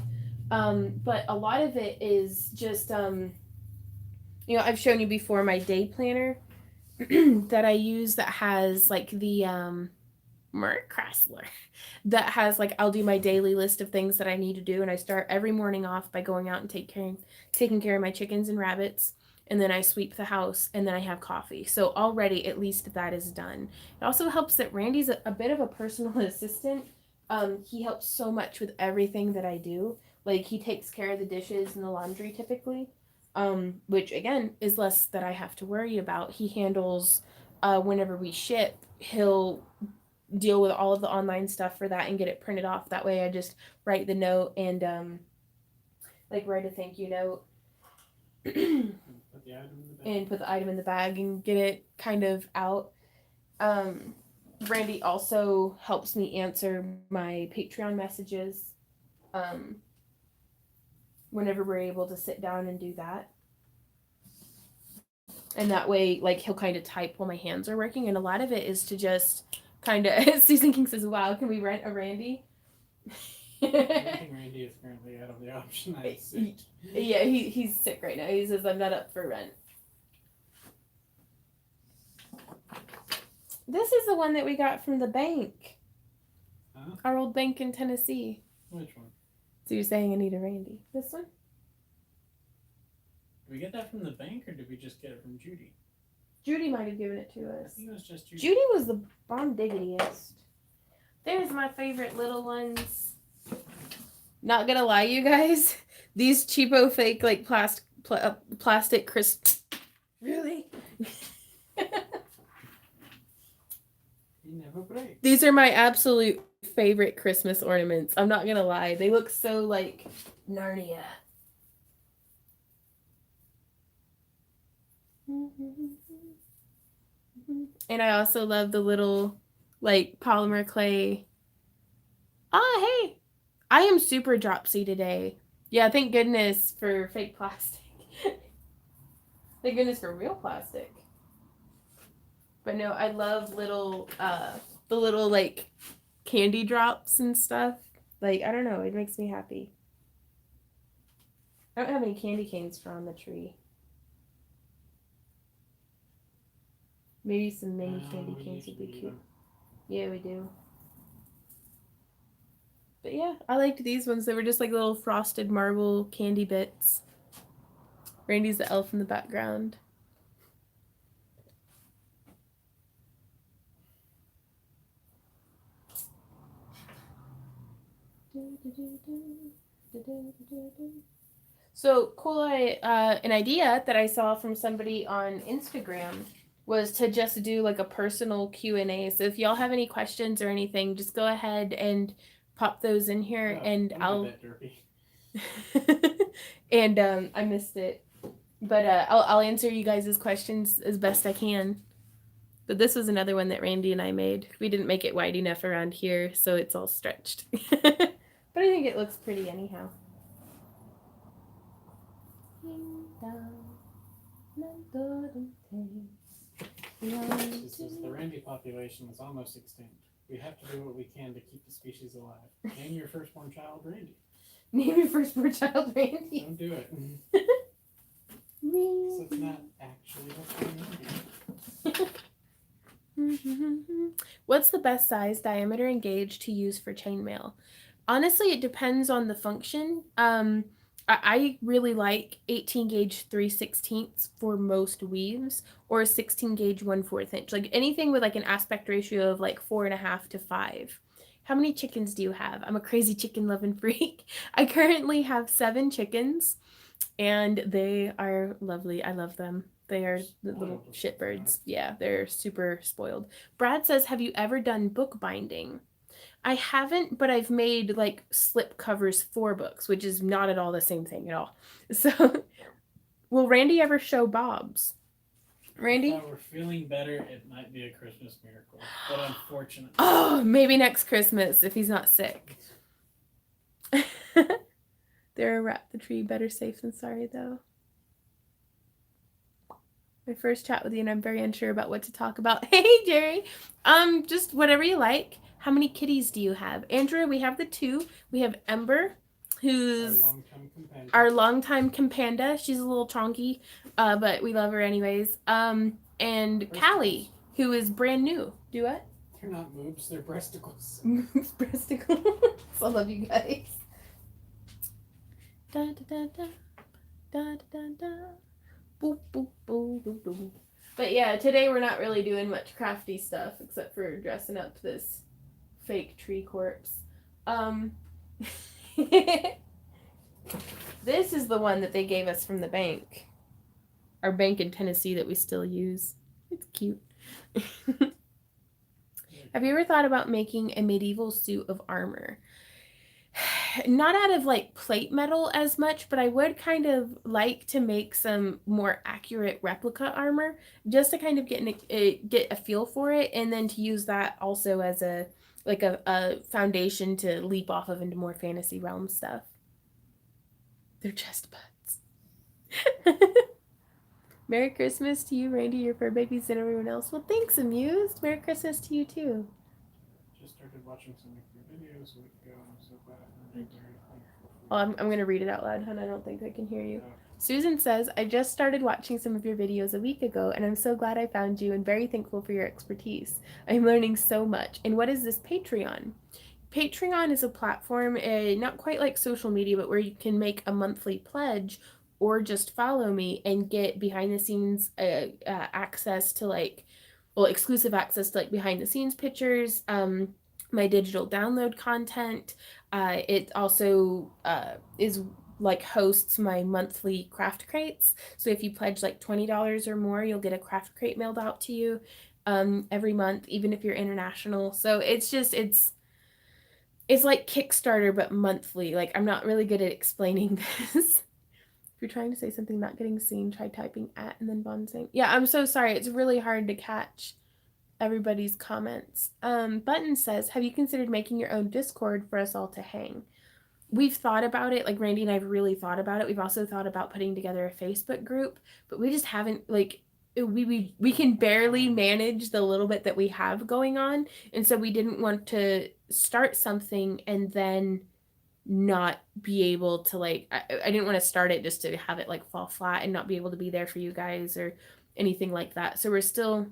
But a lot of it is just, I've shown you before my day planner that I use that has like the Mark Chrysler that has like I'll do my daily list of things that I need to do, and I start every morning off by going out and taking care of my chickens and rabbits, and then I sweep the house, and then I have coffee. So already at least that is done. It also helps that Randy's a bit of a personal assistant. He helps so much with everything that I do. Like he takes care of the dishes and the laundry typically, which again is less that I have to worry about. He handles whenever we ship, he'll deal with all of the online stuff for that and get it printed off. That way I just write the note and like write a thank you note and put the item in the bag and get it kind of out. Randy also helps me answer my Patreon messages whenever we're able to sit down and do that. And that way, like, he'll kind of type while my hands are working. And a lot of it is to just kind of, Susan King says, wow, can we rent a Randy? I think Randy is currently out of the option. I sick. Yeah, he's sick right now. He says, I'm not up for rent. This is the one that we got from the bank. Huh? Our old bank in Tennessee. Which one? So you're saying I need a Randy. This one? Did we get that from the bank, or did we just get it from Judy? Judy might have given it to I us. think it was just Judy. Judy was the bomb diggityest. There's my favorite little ones. Not gonna lie, you guys. These cheapo fake like plastic crisp. Really? You never break. These are my absolute favorite Christmas ornaments. I'm not gonna lie. They look so like Narnia. And I also love the little like polymer clay. Hey, I am super dropsy today. Yeah, thank goodness for fake plastic. Thank goodness for real plastic. But no, I love little the little like candy drops and stuff. Like, I don't know, it makes me happy. I don't have any candy canes for on the tree. Maybe some mini candy canes would be cute. Yeah, we do. But yeah, I liked these ones. They were just like little frosted marble candy bits. Randy's the elf in the background. So cool. An idea that I saw from somebody on Instagram was to just do like a personal Q&A. So if y'all have any questions or anything, just go ahead and pop those in here, and I'll. And I missed it, but I'll answer you guys' questions as best I can. But this was another one that Randy and I made. We didn't make it wide enough around here, so it's all stretched. But I think it looks pretty anyhow. The Randy population is almost extinct. We have to do what we can to keep the species alive. Name your firstborn child Randy. Name your firstborn child Randy. Don't do it. So it's not actually Randy. What's the best size, diameter, and gauge to use for chainmail? Honestly, it depends on the function. I really like 18 gauge 3/16 for most weaves, or 16 gauge 1/4 inch. Like anything with like an aspect ratio of like 4.5 to 5. How many chickens do you have? I'm a crazy chicken loving freak. I currently have 7 chickens, and they are lovely. I love them. They are the little Spoiled. shitbirds. Yeah, they're super spoiled. Brad says, have you ever done book binding? I haven't, but I've made like slip covers for books, which is not at all the same thing at all. So, will Randy ever show Bob's? Randy? If I were feeling better, it might be a Christmas miracle. But unfortunately. Oh, maybe next Christmas if he's not sick. They're a wrap the tree. Better safe than sorry, though. My first chat with you, and I'm very unsure about what to talk about. Hey, Jerry. Just whatever you like. How many kitties do you have? Andrew, we have the 2. We have Ember, who's our longtime companda. She's a little chonky, but we love her anyways. And Callie, who is brand new. Do what? They're not moobs, they're breasticles. Moobs, breasticles. I love you guys. Da da da da da da da. Boop, boop, boop, boop, boop. But yeah, today we're not really doing much crafty stuff except for dressing up this fake tree corpse. This is the one that they gave us from the bank. Our bank in Tennessee that we still use. It's cute. Have you ever thought about making a medieval suit of armor? Not out of like plate metal as much, but I would kind of like to make some more accurate replica armor just to kind of get a feel for it, and then to use that also as a foundation to leap off of into more fantasy realm stuff. They're chest buds. Merry Christmas to you, Randy, your fur babies, and everyone else. Well, thanks, Amused. Merry Christmas to you too. Just started watching some of your videos a week ago. I'm so glad I heard very thankful. Oh, I'm going to read it out loud, hon. I don't think I can hear you. Susan says, I just started watching some of your videos a week ago, and I'm so glad I found you and very thankful for your expertise. I'm learning so much. And what is this Patreon? Patreon is a platform, not quite like social media, but where you can make a monthly pledge or just follow me and get behind the scenes access to exclusive access to like behind the scenes pictures, my digital download content. It also is like hosts my monthly craft crates. So if you pledge like $20 or more, you'll get a craft crate mailed out to you every month, even if you're international. So it's like Kickstarter, but monthly. Like, I'm not really good at explaining this. If you're trying to say something not getting seen, try typing at and then bonsing. Yeah, I'm so sorry. It's really hard to catch everybody's comments. Button says, have you considered making your own Discord for us all to hang? We've thought about it. Like, Randy and I have really thought about it. We've also thought about putting together a Facebook group, but we just haven't, like, we can barely manage the little bit that we have going on. And so we didn't want to start something and then not be able to I didn't want to start it just to have it like fall flat and not be able to be there for you guys or anything like that. So we're still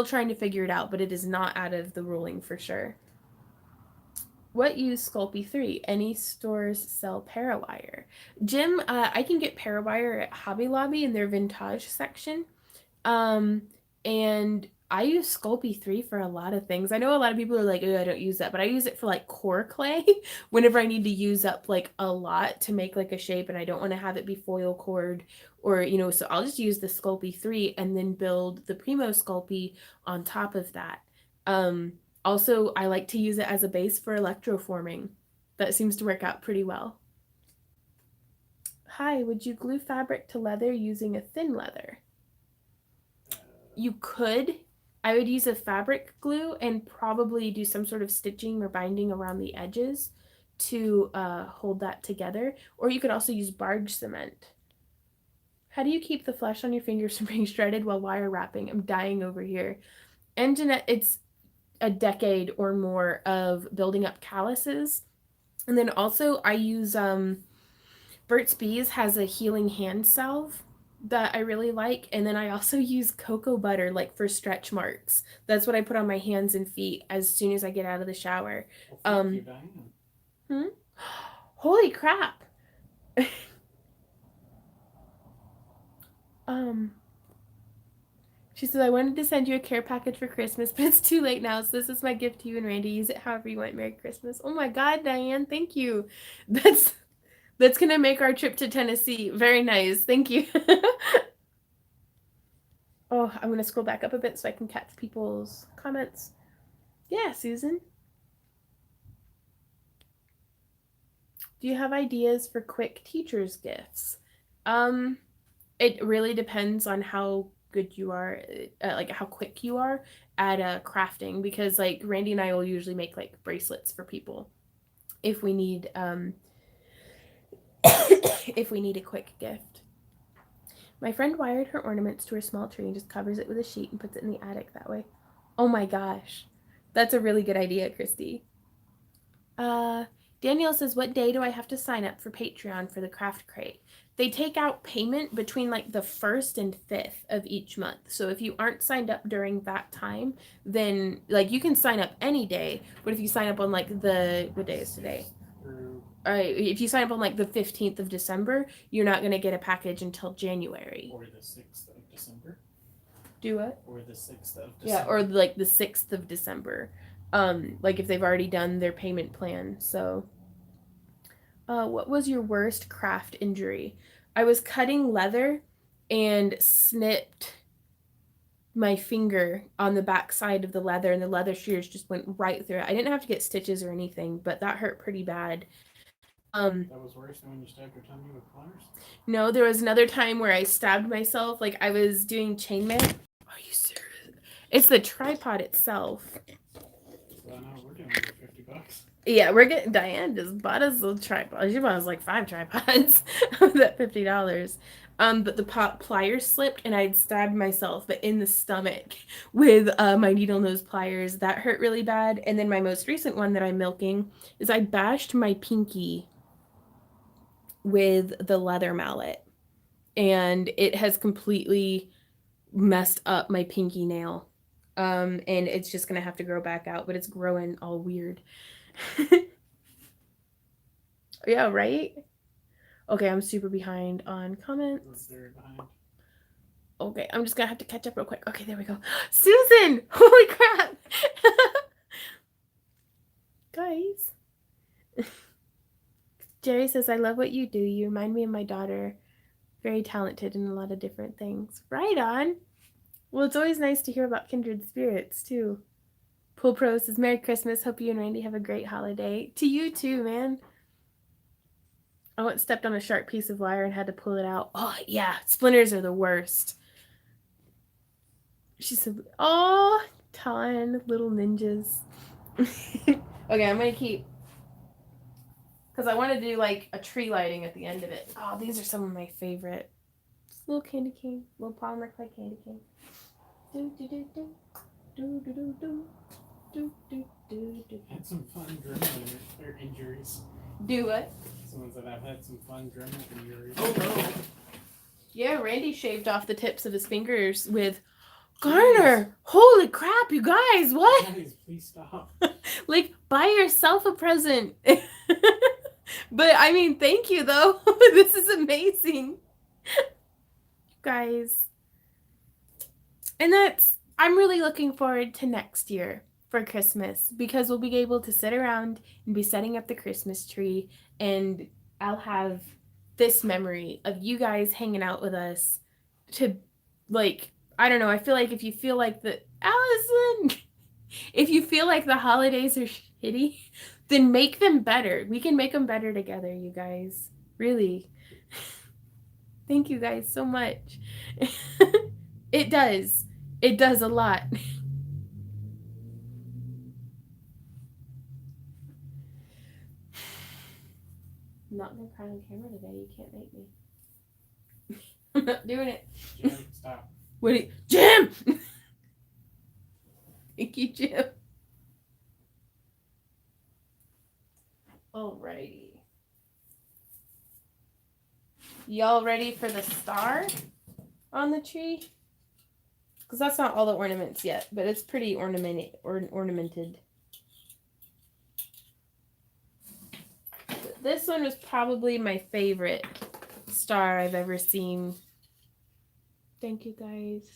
trying to figure it out, but it is not out of the ruling for sure. What use Sculpey 3? Any stores sell Parawire? Jim, I can get Parawire at Hobby Lobby in their vintage section. And I use Sculpey 3 for a lot of things. I know a lot of people are like, oh, I don't use that, but I use it for like core clay whenever I need to use up like a lot to make like a shape and I don't want to have it be foil cored or, so I'll just use the Sculpey 3 and then build the Primo Sculpey on top of that. Also, I like to use it as a base for electroforming. That seems to work out pretty well. Hi, would you glue fabric to leather using a thin leather? You could. I would use a fabric glue and probably do some sort of stitching or binding around the edges to hold that together. Or you could also use barge cement. How do you keep the flesh on your fingers from being shredded while wire wrapping? I'm dying over here. And Jeanette, it's a decade or more of building up calluses. And then also I use Burt's Bees has a healing hand salve that I really like, and then I also use cocoa butter like for stretch marks. That's what I put on my hands and feet as soon as I get out of the shower. Well, thank you, Diane. Holy crap. She says, I wanted to send you a care package for Christmas, but it's too late now, so this is my gift to you and Randy. Use it however you want. Merry Christmas. Oh my God, Diane, thank you. That's gonna make our trip to Tennessee very nice. Thank you. Oh, I'm going to scroll back up a bit so I can catch people's comments. Yeah, Susan. Do you have ideas for quick teacher's gifts? It really depends on how good you are, like how quick you are at crafting, because like Randy and I will usually make like bracelets for people if we need if we need a quick gift. My friend wired her ornaments to her small tree and just covers it with a sheet and puts it in the attic that way. Oh my gosh. That's a really good idea, Christy. Danielle says, what day do I have to sign up for Patreon for the craft crate? They take out payment between like the 1st and 5th of each month. So if you aren't signed up during that time, then like you can sign up any day. But if you sign up on like what day is today? If you sign up on like the 15th of December, you're not going to get a package until January. Or the 6th of December. Do what? Or the 6th of December. Yeah, or like the 6th of December. Like if they've already done their payment plan. So, what was your worst craft injury? I was cutting leather and snipped my finger on the back side of the leather, and the leather shears just went right through it. I didn't have to get stitches or anything, but that hurt pretty bad. That was worse than when you stabbed your tummy with pliers? No, there was another time where I stabbed myself. Like I was doing chainmail. Are you serious? It's the tripod itself. Well, no, we're doing it for $50. Yeah, we're getting Diane just bought us a tripod. She bought us like 5 tripods of that $50. But the pliers slipped and I'd stabbed myself, but in the stomach with my needle nose pliers. That hurt really bad. And then my most recent one that I'm milking is I bashed my pinky with the leather mallet, and it has completely messed up my pinky nail. And it's just gonna have to grow back out, but it's growing all weird. Yeah, right? Okay, I'm super behind on comments. Very behind. Okay, I'm just gonna have to catch up real quick. Okay, there we go. Susan! Holy crap! Guys. Jerry says, I love what you do. You remind me of my daughter. Very talented in a lot of different things. Right on. Well, it's always nice to hear about kindred spirits, too. Pool Pro says, Merry Christmas. Hope you and Randy have a great holiday. To you, too, man. I once stepped on a sharp piece of wire and had to pull it out. Oh, yeah. Splinters are the worst. She said, oh, ton little ninjas. Okay, I'm going to keep... Because I want to do, like, a tree lighting at the end of it. Oh, these are some of my favorite. Little candy cane. Little polymer clay candy cane. Do, do, do, do. Do, do, do, do. Do, do, do, do. Had some fun drum injuries. Do what? Someone said I've had some fun drum injuries. Oh, no. Yeah, Randy shaved off the tips of his fingers with Garner. Holy crap, you guys, what? Guys, please stop. Like, buy yourself a present. But, I mean, thank you, though. This is amazing. Guys. And I'm really looking forward to next year for Christmas, because we'll be able to sit around and be setting up the Christmas tree, and I'll have this memory of you guys hanging out with us to, like, I don't know, I feel like if you feel like Allison, if you feel like the holidays are shitty, then make them better. We can make them better together, you guys. Really. Thank you guys so much. It does. It does a lot. I'm not gonna cry on camera today. You can't make me. I'm not doing it. Jim, stop. Jim! Thank you, Jim. Alrighty. Y'all ready for the star on the tree? Because that's not all the ornaments yet, but it's pretty ornamented. This one was probably my favorite star I've ever seen. Thank you, guys.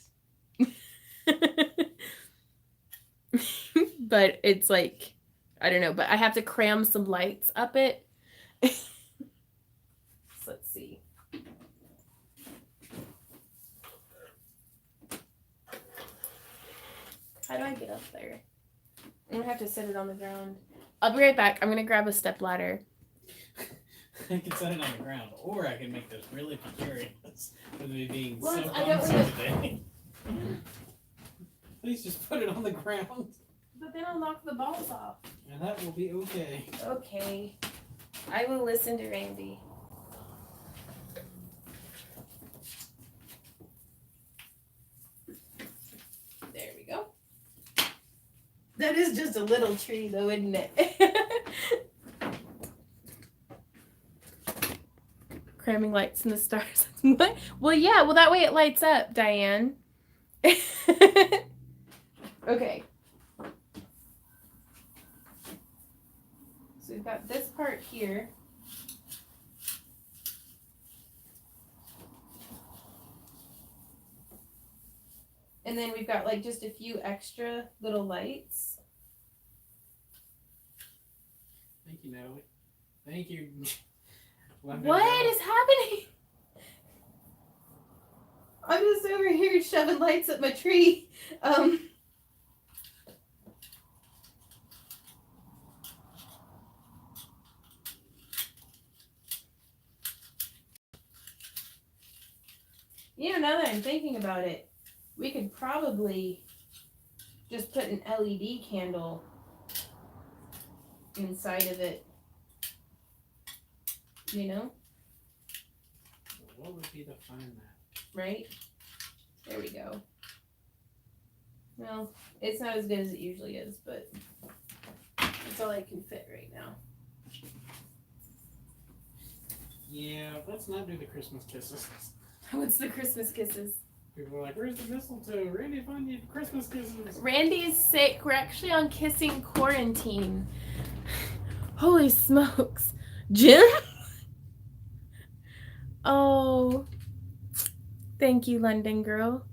But it's like, I don't know, but I have to cram some lights up it. So let's see. do I get up there? I'm gonna have to set it on the ground. I'll be right back. I'm gonna grab a step ladder. I can set it on the ground, or I can make this really precarious with me being Well, so I don't clumsy wanna- today. Please just put it on the ground, But then I'll knock the balls off. and that will be okay. Okay. I will listen to Randy. There we go. That is just a little tree though, isn't it? Cramming lights in the stars. What? Well, yeah. Well, that way it lights up, Diane. Okay. So we've got this part here. And then we've got like just a few extra little lights. Thank you, Natalie. Thank you. What is happening? I'm just over here shoving lights at my tree. You know, now that I'm thinking about it, we could probably just put an LED candle inside of it. You know? What would be the fun in that? Right? There we go. Well, it's not as good as it usually is, but that's all I can fit right now. Yeah, let's not do the Christmas kisses. What's the Christmas kisses? People are like, where's the mistletoe? Randy, find you Christmas kisses. Randy is sick. We're actually on kissing quarantine. Holy smokes. Jim? Oh. Thank you, London girl.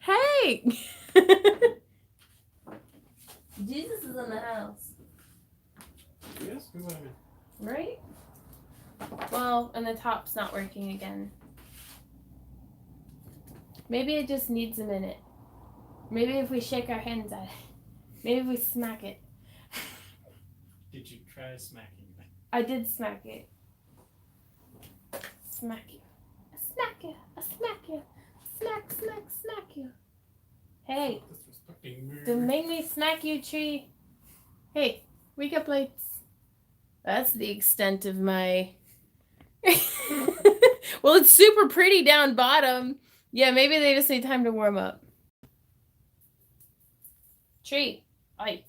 Hey! Jesus is in the house. Yes, who would have been? Right? Well, and the top's not working again. Maybe it just needs a minute. Maybe if we shake our hands at it. Maybe if we smack it. Did you try smacking it? I did smack it. Smack you. I smack you. I smack you. Smack, smack, smack you. Hey, don't make me smack you, tree. Hey, wake up lights. That's the extent of my... Well, it's super pretty down bottom. Yeah, maybe they just need time to warm up. Tree, light.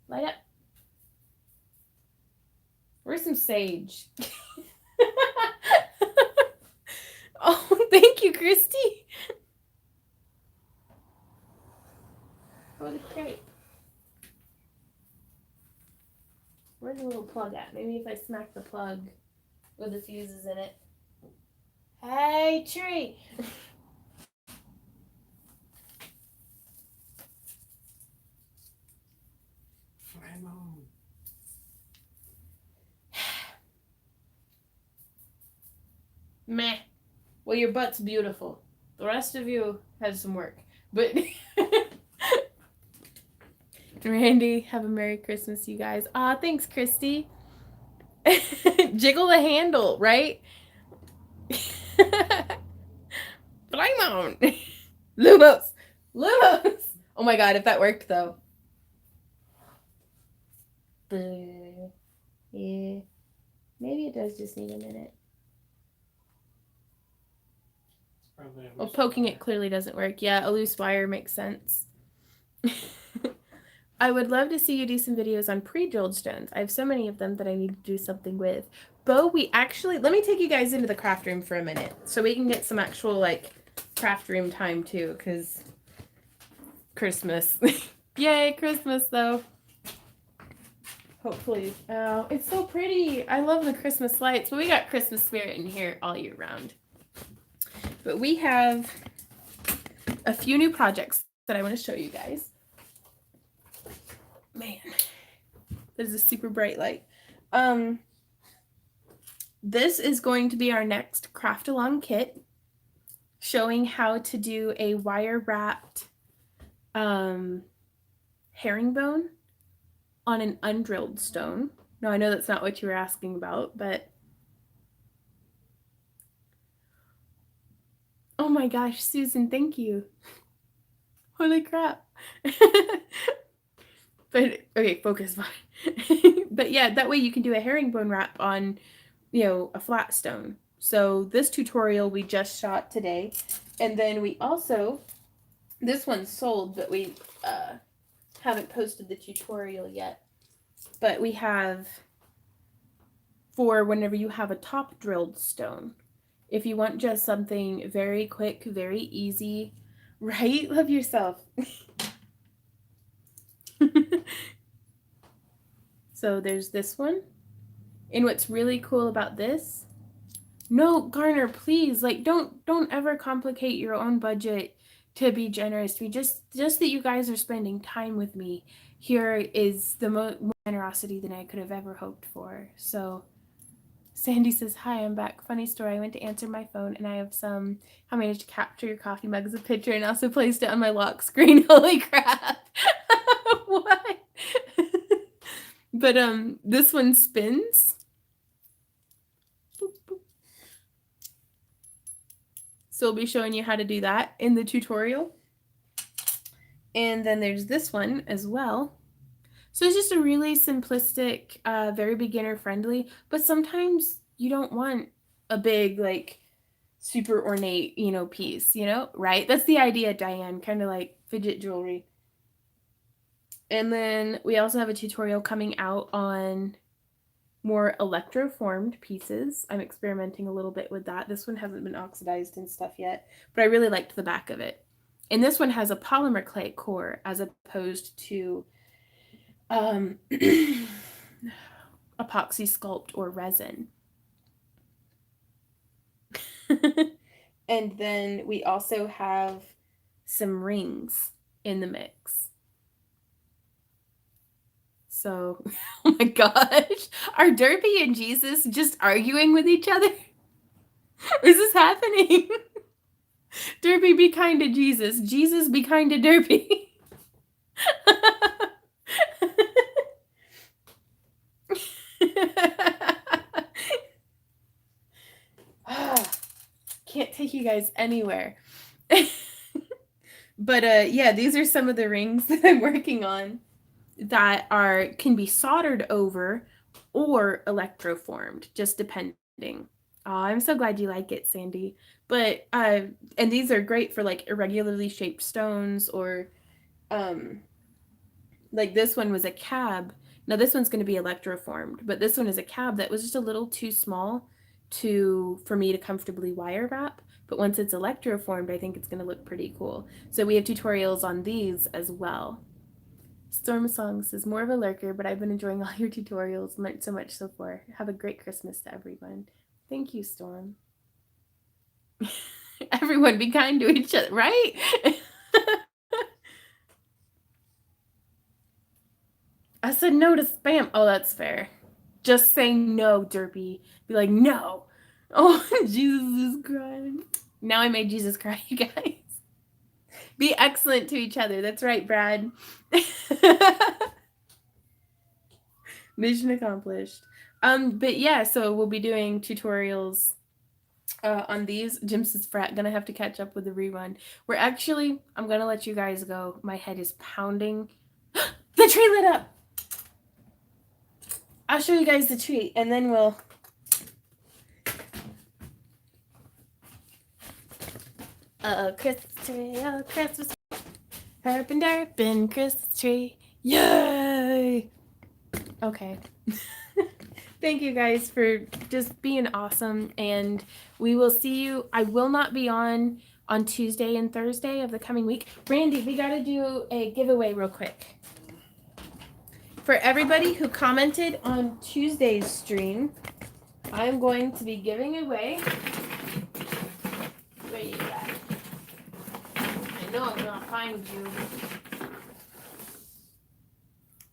Light up. Where's some sage? Oh, thank you, Christy. Oh, the crepe. Where's the little plug at? Maybe if I smack the plug with the fuses in it. Hey, tree. Flame on. Meh. Well, your butt's beautiful. The rest of you has some work. But Randy, have a Merry Christmas, you guys. Aw, thanks, Christy. Jiggle the handle, right? Flame on. Lumos. Lumos. Oh my god, if that worked though. Yeah. Maybe it does just need a minute. Well, poking it clearly doesn't work. Yeah, a loose wire makes sense. I would love to see you do some videos on pre-drilled stones. I have so many of them that I need to do something with. Bo, we actually... Let me take you guys into the craft room for a minute so we can get some actual, like, craft room time, too, because Christmas. Yay, Christmas, though. Hopefully. Oh, it's so pretty. I love the Christmas lights. But we got Christmas spirit in here all year round. But we have a few new projects that I want to show you guys. Man, there's a super bright light. this is going to be our next craft along kit, showing how to do a wire wrapped herringbone on an undrilled stone. Now I know that's not what you were asking about, but oh my gosh, Susan, thank you. Holy crap. But okay, focus. But yeah, that way you can do a herringbone wrap on, a flat stone. So this tutorial we just shot today, and then we also, this one's sold, but we haven't posted the tutorial yet. But we have for whenever you have a top drilled stone. If you want just something very quick, very easy, right? Love yourself. So there's this one. And what's really cool about this, no, Garner, please, like don't ever complicate your own budget to be generous. We just that you guys are spending time with me here is the more generosity than I could have ever hoped for. So Sandy says, hi, I'm back. Funny story. I went to answer my phone and I managed to capture your coffee mug as a picture and also placed it on my lock screen. Holy crap. What? But this one spins. Boop, boop. So we'll be showing you how to do that in the tutorial. And then there's this one as well. So it's just a really simplistic, very beginner friendly, but sometimes you don't want a big, like, super ornate, piece, right? That's the idea, Diane, kind of like fidget jewelry. And then we also have a tutorial coming out on more electroformed pieces. I'm experimenting a little bit with that. This one hasn't been oxidized and stuff yet, but I really liked the back of it. And this one has a polymer clay core as opposed to epoxy sculpt or resin. And then we also have some rings in the mix. So, oh my gosh, are Derpy and Jesus just arguing with each other? Is this happening? Derpy, be kind to Jesus. Jesus, be kind to Derpy. Can't take you guys anywhere. But yeah, these are some of the rings that I'm working on that can be soldered over or electroformed, just depending. Oh, I'm so glad you like it, Sandy. But and these are great for like irregularly shaped stones or like this one was a cab. Now this one's going to be electroformed, but this one is a cab that was just a little too small for me to comfortably wire wrap. But once it's electroformed, I think it's going to look pretty cool. So we have tutorials on these as well. Storm Song says, more of a lurker, but I've been enjoying all your tutorials. Learned so much so far. Have a great Christmas to everyone. Thank you, Storm. Everyone be kind to each other, right? I said no to spam. Oh, that's fair. Just say no, Derpy. Be like, no. Oh, Jesus is crying. Now I made Jesus cry, you guys. Be excellent to each other. That's right, Brad. Mission accomplished. But yeah, so we'll be doing tutorials on these. Jim says, Frat, gonna have to catch up with the rerun. I'm gonna let you guys go. My head is pounding. The tree lit up! I'll show you guys the tree, and then we'll... Christmas tree, Christmas tree. Herpin' derpin' Christmas tree. Yay! Okay. Thank you guys for just being awesome, and we will see you. I will not be on Tuesday and Thursday of the coming week. Randy, we got to do a giveaway real quick. For everybody who commented on Tuesday's stream, I'm going to be giving away... Where you at? I know I'm gonna find you.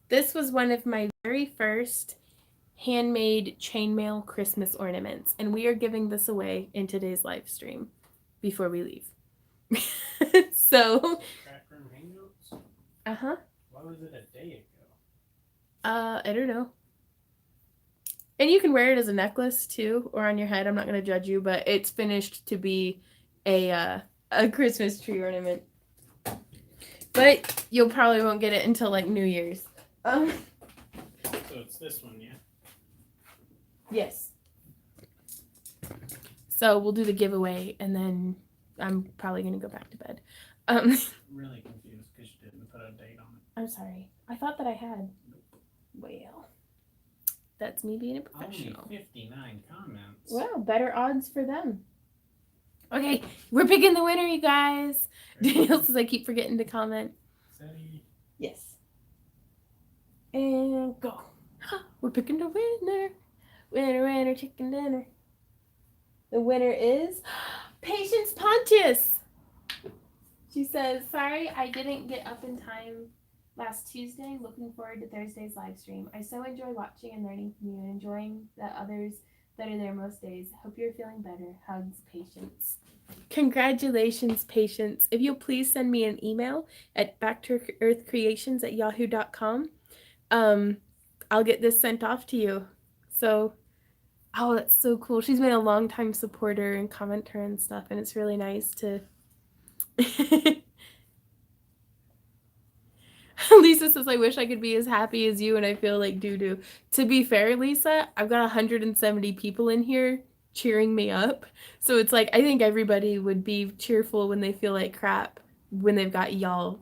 This was one of my very first handmade chainmail Christmas ornaments, and we are giving this away in today's live stream before we leave. So, Crack room hangouts? uh-huh. Why was it a day ago? I don't know. And you can wear it as a necklace too, or on your head. I'm not gonna judge you, but it's finished to be a Christmas tree ornament. But you'll probably won't get it until like New Year's. So it's this one, yeah? Yes. So we'll do the giveaway, and then I'm probably gonna go back to bed. I'm really confused because you didn't put a date on it. I'm sorry. I thought that I had. Well, that's me being a professional. Only 59 comments. Well, better odds for them. Okay, we're picking the winner, you guys. Daniel says I keep forgetting to comment. Steady. Yes. And go. We're picking the winner. Winner, winner, chicken dinner. The winner is Patience Pontius. She says, sorry I didn't get up in time last Tuesday. Looking forward to Thursday's live stream. I so enjoy watching and learning from you and enjoying the others that are there most days. Hope you're feeling better. Hugs, Patience. Congratulations, Patience. If you'll please send me an email at backtoearthcreations@yahoo.com. I'll get this sent off to you. So, oh, that's so cool. She's been a long time supporter and commenter and stuff, and it's really nice to. Lisa says, I wish I could be as happy as you, and I feel like doo-doo. To be fair, Lisa, I've got 170 people in here cheering me up. So it's like, I think everybody would be cheerful when they feel like crap, when they've got y'all,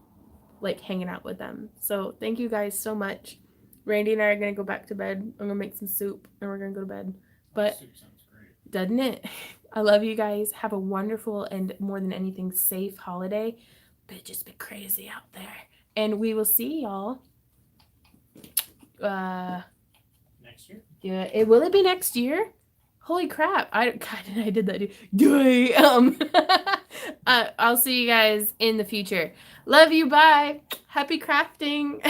like, hanging out with them. So thank you guys so much. Randy and I are going to go back to bed. I'm going to make some soup, and we're going to go to bed. But Soup sounds great. Doesn't it? I love you guys. Have a wonderful and more than anything safe holiday. But just be crazy out there. And we will see y'all. Next year? Yeah, will it be next year? Holy crap! I did that. I'll see you guys in the future. Love you. Bye. Happy crafting.